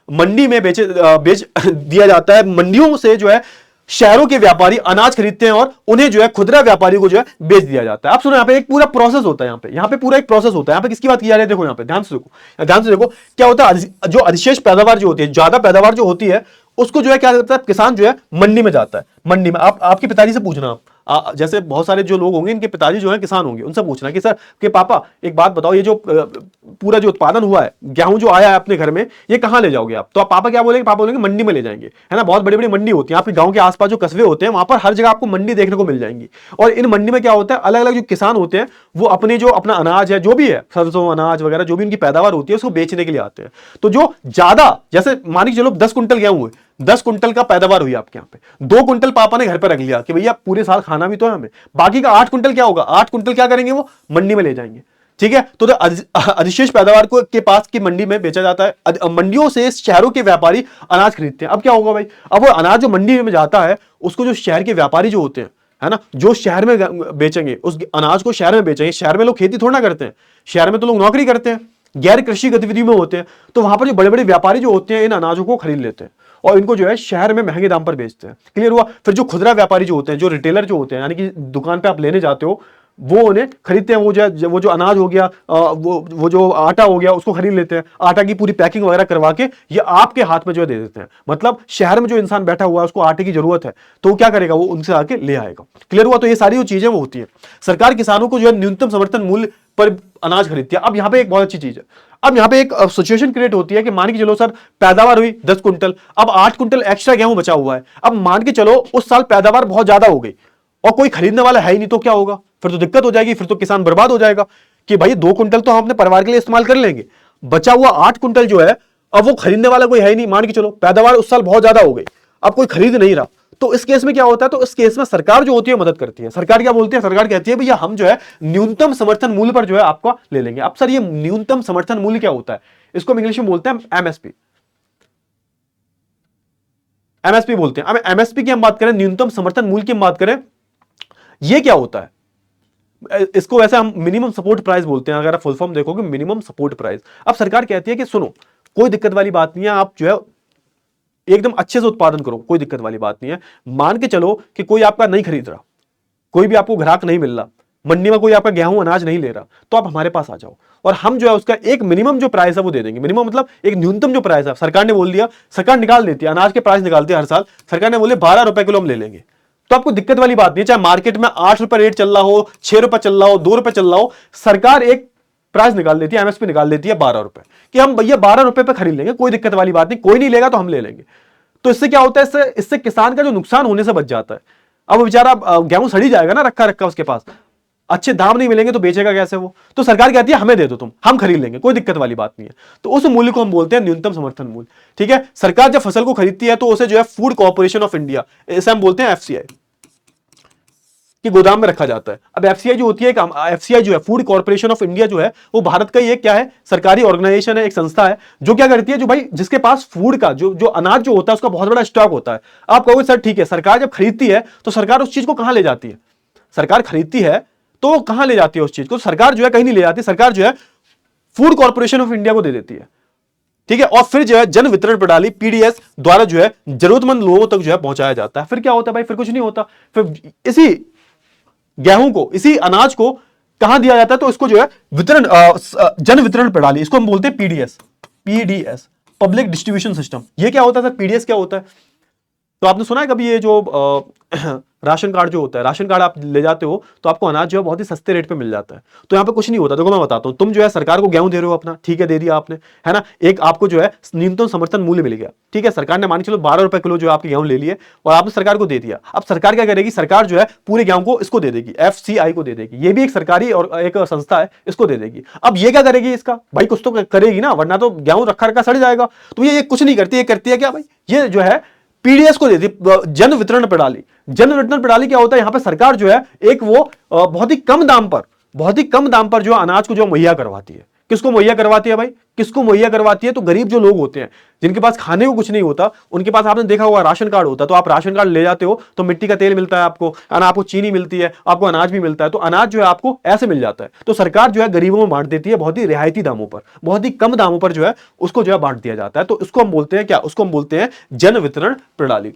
मंडी में बेच दिया जाता है। मंडियों से जो है शहरों के व्यापारी अनाज खरीदते हैं और उन्हें जो है खुदरा व्यापारी को जो है बेच दिया जाता है। आप सुनो, यहाँ पे एक पूरा प्रोसेस होता है, यहाँ पे पूरा एक प्रोसेस होता है। यहाँ पे किसकी बात की जा रही है, देखो यहाँ पे ध्यान से देखो, ध्यान से देखो क्या होता है। जो अधिशेष पैदावार जो होती है, ज्यादा पैदावार जो होती है, उसको जो है क्या करता है, किसान जो है मंडी में जाता है। मंडी में आप आपके पिताजी से पूछना, आप जैसे बहुत सारे जो लोग होंगे, इनके पिताजी जो है किसान होंगे, उनसे पूछना कि सर कि पापा एक बात बताओ, ये जो पूरा जो उत्पादन हुआ है, गेहूं जो आया है अपने घर में, ये कहां ले जाओगे आप? तो आप पापा क्या बोलेंगे? पापा बोलेंगे मंडी में ले जाएंगे, है ना। बहुत बड़ी बड़ी मंडी होती है आपके गांव के आसपास, जो कस्बे होते हैं, वहां पर हर जगह आपको मंडी देखने को मिल जाएंगी। और इन मंडी में क्या होता है, अलग अलग जो किसान होते हैं, वो अपने जो अपना अनाज है, जो भी है, सरसों अनाज वगैरह जो भी उनकी पैदावार होती है, उसको बेचने के लिए आते हैं। तो जो ज्यादा, जैसे मान के चलो 10 कुंटल गेहूं हुए, 10 कुंटल का पैदावार हुई आपके यहाँ पे, 2 कुंटल पापा ने घर पर रख लिया कि भैया पूरे साल खाना भी तो है हमें, बाकी का 8 कुंटल क्या होगा, 8 कुंटल क्या करेंगे, वो मंडी में ले जाएंगे। ठीक है, तो अधिशेष पैदावार को के पास की मंडी में बेचा जाता है। मंडियों से शहरों के व्यापारी अनाज खरीदते हैं। अब क्या होगा भाई, अब वो अनाज जो मंडी में जाता है, उसको जो शहर के व्यापारी जो होते हैं, है ना, जो शहर में बेचेंगे, उस अनाज को शहर में बेचेंगे। शहर में लोग खेती थोड़ा ना करते हैं, शहर में तो लोग नौकरी करते हैं, गैर कृषि गतिविधि में होते हैं। तो वहां पर जो बड़े बड़े व्यापारी जो होते हैं, इन अनाजों को खरीद लेते हैं और इनको जो है शहर में महंगे दाम पर बेचते हैं। क्लियर हुआ। फिर जो खुदरा व्यापारी जो होते हैं, जो रिटेलर जो होते हैं, यानी कि दुकान पे आप लेने जाते हो, वो उन्हें खरीदते हैं। वो जो अनाज हो गया, वो जो आटा हो गया, उसको खरीद लेते हैं। आटा की पूरी पैकिंग वगैरह करवा के ये आपके हाथ में जो है दे देते हैं। मतलब शहर में जो इंसान बैठा हुआ है, उसको आटे की जरूरत है, तो वो क्या करेगा, वो उनसे आके ले आएगा। क्लियर हुआ। तो ये सारी जो चीजें वो होती है। सरकार किसानों को जो है न्यूनतम समर्थन मूल्य पर अनाज खरीदती है। अब यहाँ पे एक बहुत अच्छी चीज है, अब यहाँ पे एक सिचुएशन क्रिएट होती है कि मान के चलो सर पैदावार हुई 10 कुंटल, अब 8 कुंटल एक्स्ट्रा गेहूं बचा हुआ है। अब मान के चलो उस साल पैदावार बहुत ज्यादा हो गई और कोई खरीदने वाला है ही नहीं, तो क्या होगा, फिर तो दिक्कत हो जाएगी, फिर तो किसान बर्बाद हो जाएगा कि भाई 2 कुंटल तो हम अपने परिवार के लिए इस्तेमाल कर लेंगे, बचा हुआ 8 कुंटल जो है, अब वो खरीदने वाला कोई है ही नहीं। मान के चलो पैदावार उस साल बहुत ज्यादा हो गई, अब कोई खरीद नहीं रहा, तो इस केस में क्या होता है, तो इस केस में सरकार जो होती है मदद करती है। सरकार क्या बोलती है, सरकार कहती है भैया हम जो है न्यूनतम समर्थन मूल्य पर जो है आपको ले लेंगे। अब सर ये न्यूनतम समर्थन मूल्य क्या होता है, इसको हम इंग्लिश में बोलते हैं एमएसपी। एमएसपी बोलते हैं। अब एमएसपी की हम बात करें, न्यूनतम समर्थन मूल्य की हम बात करें, ये क्या होता है, इसको वैसे हम मिनिमम सपोर्ट प्राइस बोलते हैं। अगर आप फुल फॉर्म देखोगे, मिनिमम सपोर्ट प्राइस। अब सरकार कहती है कि सुनो, कोई दिक्कत वाली बात नहीं है, आप जो है एकदम अच्छे से उत्पादन करो, कोई दिक्कत वाली बात नहीं है। मान के चलो कि कोई आपका नहीं खरीद रहा, कोई भी आपको ग्राहक नहीं मिल रहा, मंडी में कोई आपका गेहूं अनाज नहीं ले रहा, तो आप हमारे पास आ जाओ और हम जो है उसका एक मिनिमम जो प्राइस है वो दे देंगे। मिनिमम मतलब एक न्यूनतम जो प्राइस है, सरकार ने बोल दिया, सरकार निकाल देती है, अनाज के प्राइस निकालती है हर साल। सरकार ने बोले 12 रुपए किलो हम ले लेंगे, तो आपको दिक्कत वाली बात नहीं है। चाहे मार्केट में 8 रुपए रेट चल रहा हो, 6 रुपए चल रहा हो, 2 रुपए चल रहा हो, सरकार एक प्राइस निकाल देती है, एमएसपी निकाल देती है 12 रुपए, कि हम भैया 12 रुपए पे खरीद लेंगे, कोई दिक्कत वाली बात नहीं, कोई नहीं लेगा तो हम ले लेंगे। तो इससे क्या होता है, इससे किसान का जो नुकसान होने से बच जाता है। अब वो बेचारा गेहूं सड़ी जाएगा ना, रखा रखा उसके पास, अच्छे दाम नहीं मिलेंगे तो बेचेगा कैसे वो। तो सरकार कहती है हमें दे दो तुम, हम खरीद लेंगे, कोई दिक्कत वाली बात नहीं है। तो उस मूल्य को हम बोलते हैं न्यूनतम समर्थन मूल्य। ठीक है। सरकार जब फसल को खरीदती है तो उसे जो है फूड कॉर्पोरेशन ऑफ इंडिया, इसे हम बोलते हैं एफसीआई, कि गोदाम में रखा जाता है। अब एफसीआई जो होती है, एफसीआई जो है फूड कॉर्पोरेशन ऑफ इंडिया जो है, वो भारत का ये क्या है, सरकारी ऑर्गेनाइजेशन है, एक संस्था है, जो क्या करती है, जो भाई जिसके पास फूड का जो अनाज जो होता है उसका बहुत बड़ा स्टॉक होता है। आप कहोगे सर ठीक है, सरकार जब खरीदती है तो सरकार उस चीज को कहां ले जाती है, सरकार खरीदती है तो वो कहां ले जाती है उस चीज को, सरकार जो है कहीं नहीं ले जाती, सरकार जो है फूड कॉर्पोरेशन ऑफ इंडिया को दे देती है। ठीक है। और फिर जो है जन वितरण प्रणाली पीडीएस द्वारा जो है जरूरतमंद लोगों तक जो है पहुंचाया जाता है। फिर क्या होता है भाई, फिर कुछ नहीं होता, फिर इसी गेहूं को, इसी अनाज को कहां दिया जाता है, तो इसको जो है वितरण, जन वितरण प्रणाली, इसको हम बोलते हैं PDS, PDS public distribution system. ये क्या होता है सर, पीडीएस क्या होता है, तो आपने सुना है कभी ये जो राशन कार्ड जो होता है, राशन कार्ड आप ले जाते हो तो आपको अनाज जो है बहुत ही सस्ते रेट पे मिल जाता है। तो यहाँ पे कुछ नहीं होता। देखो मैं बताता हूँ, तुम जो है सरकार को गेहूं दे रहे हो अपना, ठीक है, दे दिया आपने, है ना, एक आपको जो है न्यूनतम समर्थन मूल्य मिल गया। ठीक है, सरकार ने मान के चलो 12 रुपए किलो जो आपके गेहूं ले लिए और आपने सरकार को दे दिया। अब सरकार क्या करेगी, सरकार जो है पूरे गेहूं को इसको दे देगी, एफसीआई को दे देगी। ये भी एक सरकारी और एक संस्था है, इसको दे देगी। अब ये क्या करेगी, इसका भाई कुछ तो करेगी ना, वरना तो गेहूं रखा रखा सड़ जाएगा। तो ये कुछ नहीं करती, ये करती है क्या भाई, ये जो है पीडीएस को देती है, जन वितरण प्रणाली। जन वितरण प्रणाली क्या होता है, यहां पे सरकार जो है एक वो बहुत ही कम दाम पर जो अनाज को जो मुहैया करवाती है। किसको मुहैया करवाती है भाई, किसको मुहैया करवाती है, तो गरीब जो लोग होते हैं, जिनके पास खाने को कुछ नहीं होता, उनके पास आपने देखा होगा राशन कार्ड होता है। तो आप राशन कार्ड ले जाते हो तो मिट्टी का तेल मिलता है आपको चीनी मिलती है, आपको अनाज भी मिलता है। तो अनाज जो है आपको ऐसे मिल जाता है। तो सरकार जो है गरीबों में बांट देती है, बहुत ही रियायती दामों पर, बहुत ही कम दामों पर जो है उसको जो है बांट दिया जाता है। तो इसको हम बोलते हैं क्या, उसको हम बोलते हैं जन वितरण प्रणाली,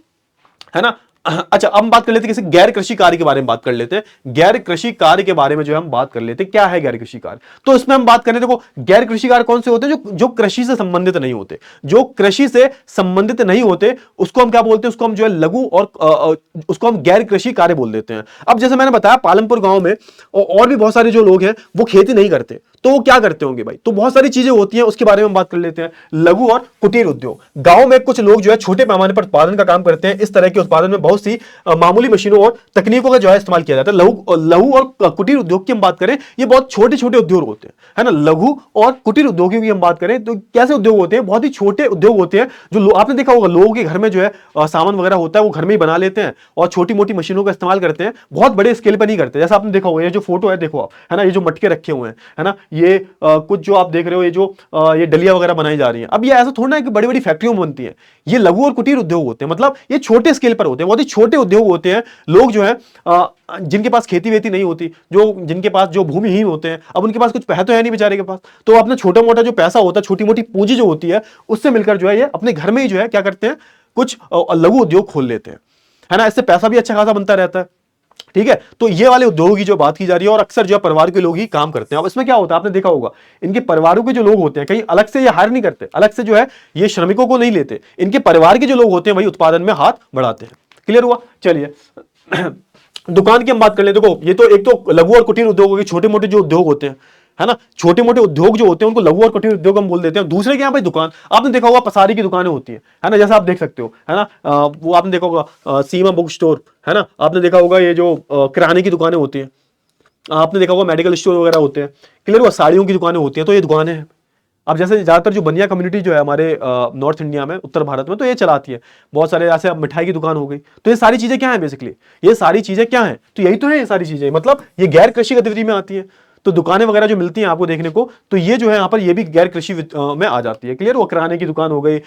है ना। अच्छा, अब हम बात कर लेते हैं किसी गैर कृषि कार्य के बारे में बात कर लेते हैं। गैर कृषि कार्य के बारे में जो है हम बात कर लेते हैं, क्या है गैर कृषि कार्य। तो इसमें हम बात करें, देखो गैर कृषि कार्य कौन से होते हैं, जो कृषि से संबंधित नहीं होते। जो कृषि से संबंधित नहीं होते उसको हम क्या बोलते हैं, उसको हम जो है लघु और उसको हम गैर कृषि कार्य बोल देते हैं। अब जैसे मैंने बताया पालमपुर गांव में और भी बहुत सारे जो लोग हैं वो खेती नहीं करते, तो वो क्या करते होंगे भाई, तो बहुत सारी चीजें होती हैं, उसके बारे में हम बात कर लेते हैं। लघु और कुटीर उद्योग, गांव में कुछ लोग जो है छोटे पैमाने पर उत्पादन का काम करते हैं। इस तरह के उत्पादन में बहुत सी मामूली मशीनों और तकनीकों का जो है इस्तेमाल किया जाता है। लघु और कुटीर उद्योग की हम बात करें, ये बहुत छोटे छोटे उद्योग होते हैं, है ना। लघु और कुटीर उद्योगों की हम बात करें तो कैसे उद्योग होते हैं, बहुत ही छोटे उद्योग होते हैं, जो आपने देखा होगा लोगों के घर में जो है सामान वगैरह होता है वो घर में ही बना लेते हैं और छोटी मोटी मशीनों का इस्तेमाल करते हैं, बहुत बड़े स्केल पर नहीं करते। जैसा आपने देखा होगा ये जो फोटो है देखो आप, है ना, ये जो मटके रखे हुए हैं, है ना, ये कुछ जो आप देख रहे हो ये जो ये डलिया वगैरह बनाई जा रही है। अब ये ऐसा थोड़ा ना कि बड़ी बड़ी फैक्ट्रियों में बनती है, ये लघु और कुटीर उद्योग होते हैं, मतलब ये छोटे स्केल पर होते हैं, बहुत ही छोटे उद्योग होते हैं। लोग जो है जिनके पास खेती वेती नहीं होती, जो जिनके पास जो भूमिहीन होते हैं, अब उनके पास कुछ पैसा तो है नहीं बेचारे के पास, तो अपना छोटा मोटा जो पैसा होता है, छोटी मोटी पूंजी जो होती है, उससे मिलकर जो है ये अपने घर में ही जो है क्या करते हैं, कुछ लघु उद्योग खोल लेते हैं, है ना। इससे पैसा भी अच्छा खासा बनता रहता है, ठीक है। तो ये वाले उद्योगों की जो बात की जा रही है, और अक्सर जो है परिवार के लोग ही काम करते हैं। अब इसमें क्या होता है आपने देखा होगा, इनके परिवारों के जो लोग होते हैं कहीं अलग से ये हायर नहीं करते, अलग से जो है ये श्रमिकों को नहीं लेते, इनके परिवार के जो लोग होते हैं वही उत्पादन में हाथ बढ़ाते हैं। क्लियर हुआ, चलिए दुकान की हम बात कर ले। देखो ये तो एक तो लघु और कुटीर उद्योग होगी, छोटे मोटे जो उद्योग होते हैं, है ना, छोटे मोटे उद्योग जो होते हैं उनको लघु और कुटीर उद्योग हम बोल देते हैं। दूसरे क्या भाई, दुकान। आपने देखा होगा पसारी की दुकानें होती है ना, जैसा आप देख सकते हो, है ना, वो आपने देखा होगा सीमा बुक स्टोर, है ना, आपने देखा होगा ये जो किराने की दुकानें होती हैं, आपने देखा होगा मेडिकल स्टोर वगैरह होते हैं। क्लियर हुआ, साड़ियों की दुकानें होती हैं, तो ये दुकानें हैं। अब जैसे ज्यादातर जो बनिया कम्युनिटी जो है हमारे नॉर्थ इंडिया में, उत्तर भारत में, तो ये चलाती है बहुत सारे, जैसे अब मिठाई की दुकान हो गई, तो ये सारी चीजें क्या है बेसिकली, ये सारी चीजें क्या है, तो यही तो है, ये सारी चीजें मतलब ये गैर कृषि गतिविधि में आती है। तो दुकानें वगैरह जो मिलती हैं आपको देखने को, तो ये जो है यहाँ पर ये भी गैर कृषि में आ जाती है। क्लियर, वो किराने की दुकान हो गई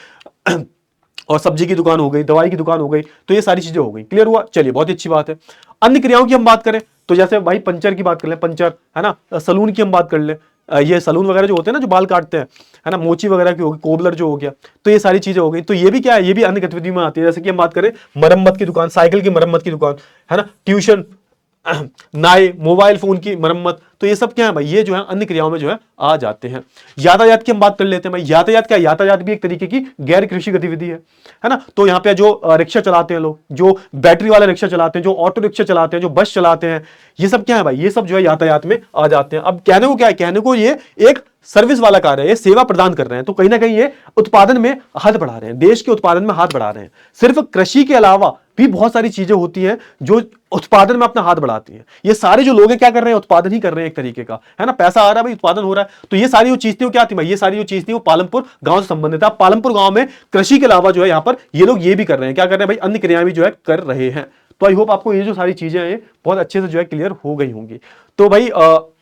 और सब्जी की दुकान हो गई, दवाई की दुकान हो गई, तो ये सारी चीजें हो गई। क्लियर हुआ, चलिए बहुत ही अच्छी बात है। अन्य क्रियाओं की हम बात करें तो जैसे भाई पंचर की बात कर ले, पंचर, है ना, सलून की हम बात कर ले, ये सलून वगैरह जो होते हैं ना, जो बाल काटते हैं, है ना, मोची वगैरह की होगी, कोबलर जो हो गया, तो ये सारी चीजें हो गई। तो ये भी क्या है, ये भी अन्य गतिविधि में आती है। जैसे कि हम बात करें मरम्मत की दुकान, साइकिल की मरम्मत की दुकान, है ना, ट्यूशन, नाई, मोबाइल फोन की मरम्मत, तो ये सब क्या है भाई, ये जो है अन्य क्रियाओं में जो है आ जाते हैं। यातायात की हम बात कर लेते हैं भाई। यातायात क्या, यातायात भी एक तरीके की गैर कृषि गतिविधि है ना। तो यहाँ पे जो रिक्शा चलाते हैं लोग, जो बैटरी वाला रिक्शा चलाते हैं, जो ऑटो रिक्शा चलाते हैं, जो बस चलाते हैं, ये सब क्या है भाई, ये सब जो है यातायात में आ जाते हैं। अब कहने को क्या है, कहने को ये एक सर्विस वाला कार्य है, ये सेवा प्रदान कर रहे हैं, तो कहीं ना कहीं ये उत्पादन में हाथ बढ़ा रहे हैं, देश के उत्पादन में हाथ बढ़ा रहे हैं। सिर्फ कृषि के अलावा भी बहुत सारी चीजें होती हैं जो उत्पादन में अपना हाथ बढ़ाती हैं। ये सारे जो लोग हैं क्या कर रहे हैं, उत्पादन ही कर रहे हैं एक तरीके का, है ना, पैसा आ रहा है भाई, उत्पादन हो रहा है। तो ये सारी जो चीज थी वो क्या थी भाई, ये सारी जो चीज थी वो पालमपुर गांव से संबंधित है। पालमपुर गांव में कृषि के अलावा जो है यहाँ पर ये लोग ये भी कर रहे हैं, क्या कर रहे हैं भाई, अन्य क्रियाएं भी जो है कर रहे हैं। तो आई होप आपको ये जो सारी चीजें हैं बहुत अच्छे से जो है क्लियर हो गई होंगी। तो भाई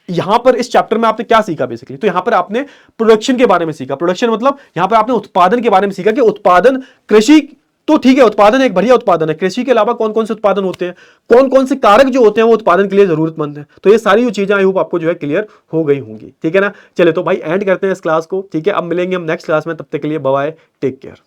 यहां पर इस चैप्टर में आपने क्या सीखा बेसिकली, तो यहां पर आपने प्रोडक्शन के बारे में सीखा। प्रोडक्शन मतलब यहां पर आपने उत्पादन के बारे में सीखा कि उत्पादन, कृषि तो ठीक है, उत्पादन एक बढ़िया उत्पादन है, कृषि के अलावा कौन कौन से उत्पादन होते हैं, कौन कौन से कारक जो होते हैं वो उत्पादन के लिए जरूरतमंद है। तो ये सारी जो चीजें आई होप आपको जो है क्लियर हो गई होंगी, ठीक है ना। चले तो भाई एंड करते हैं इस क्लास को, ठीक है। अब मिलेंगे हम नेक्स्ट क्लास में, तब तक के लिए बाय बाय, टेक केयर।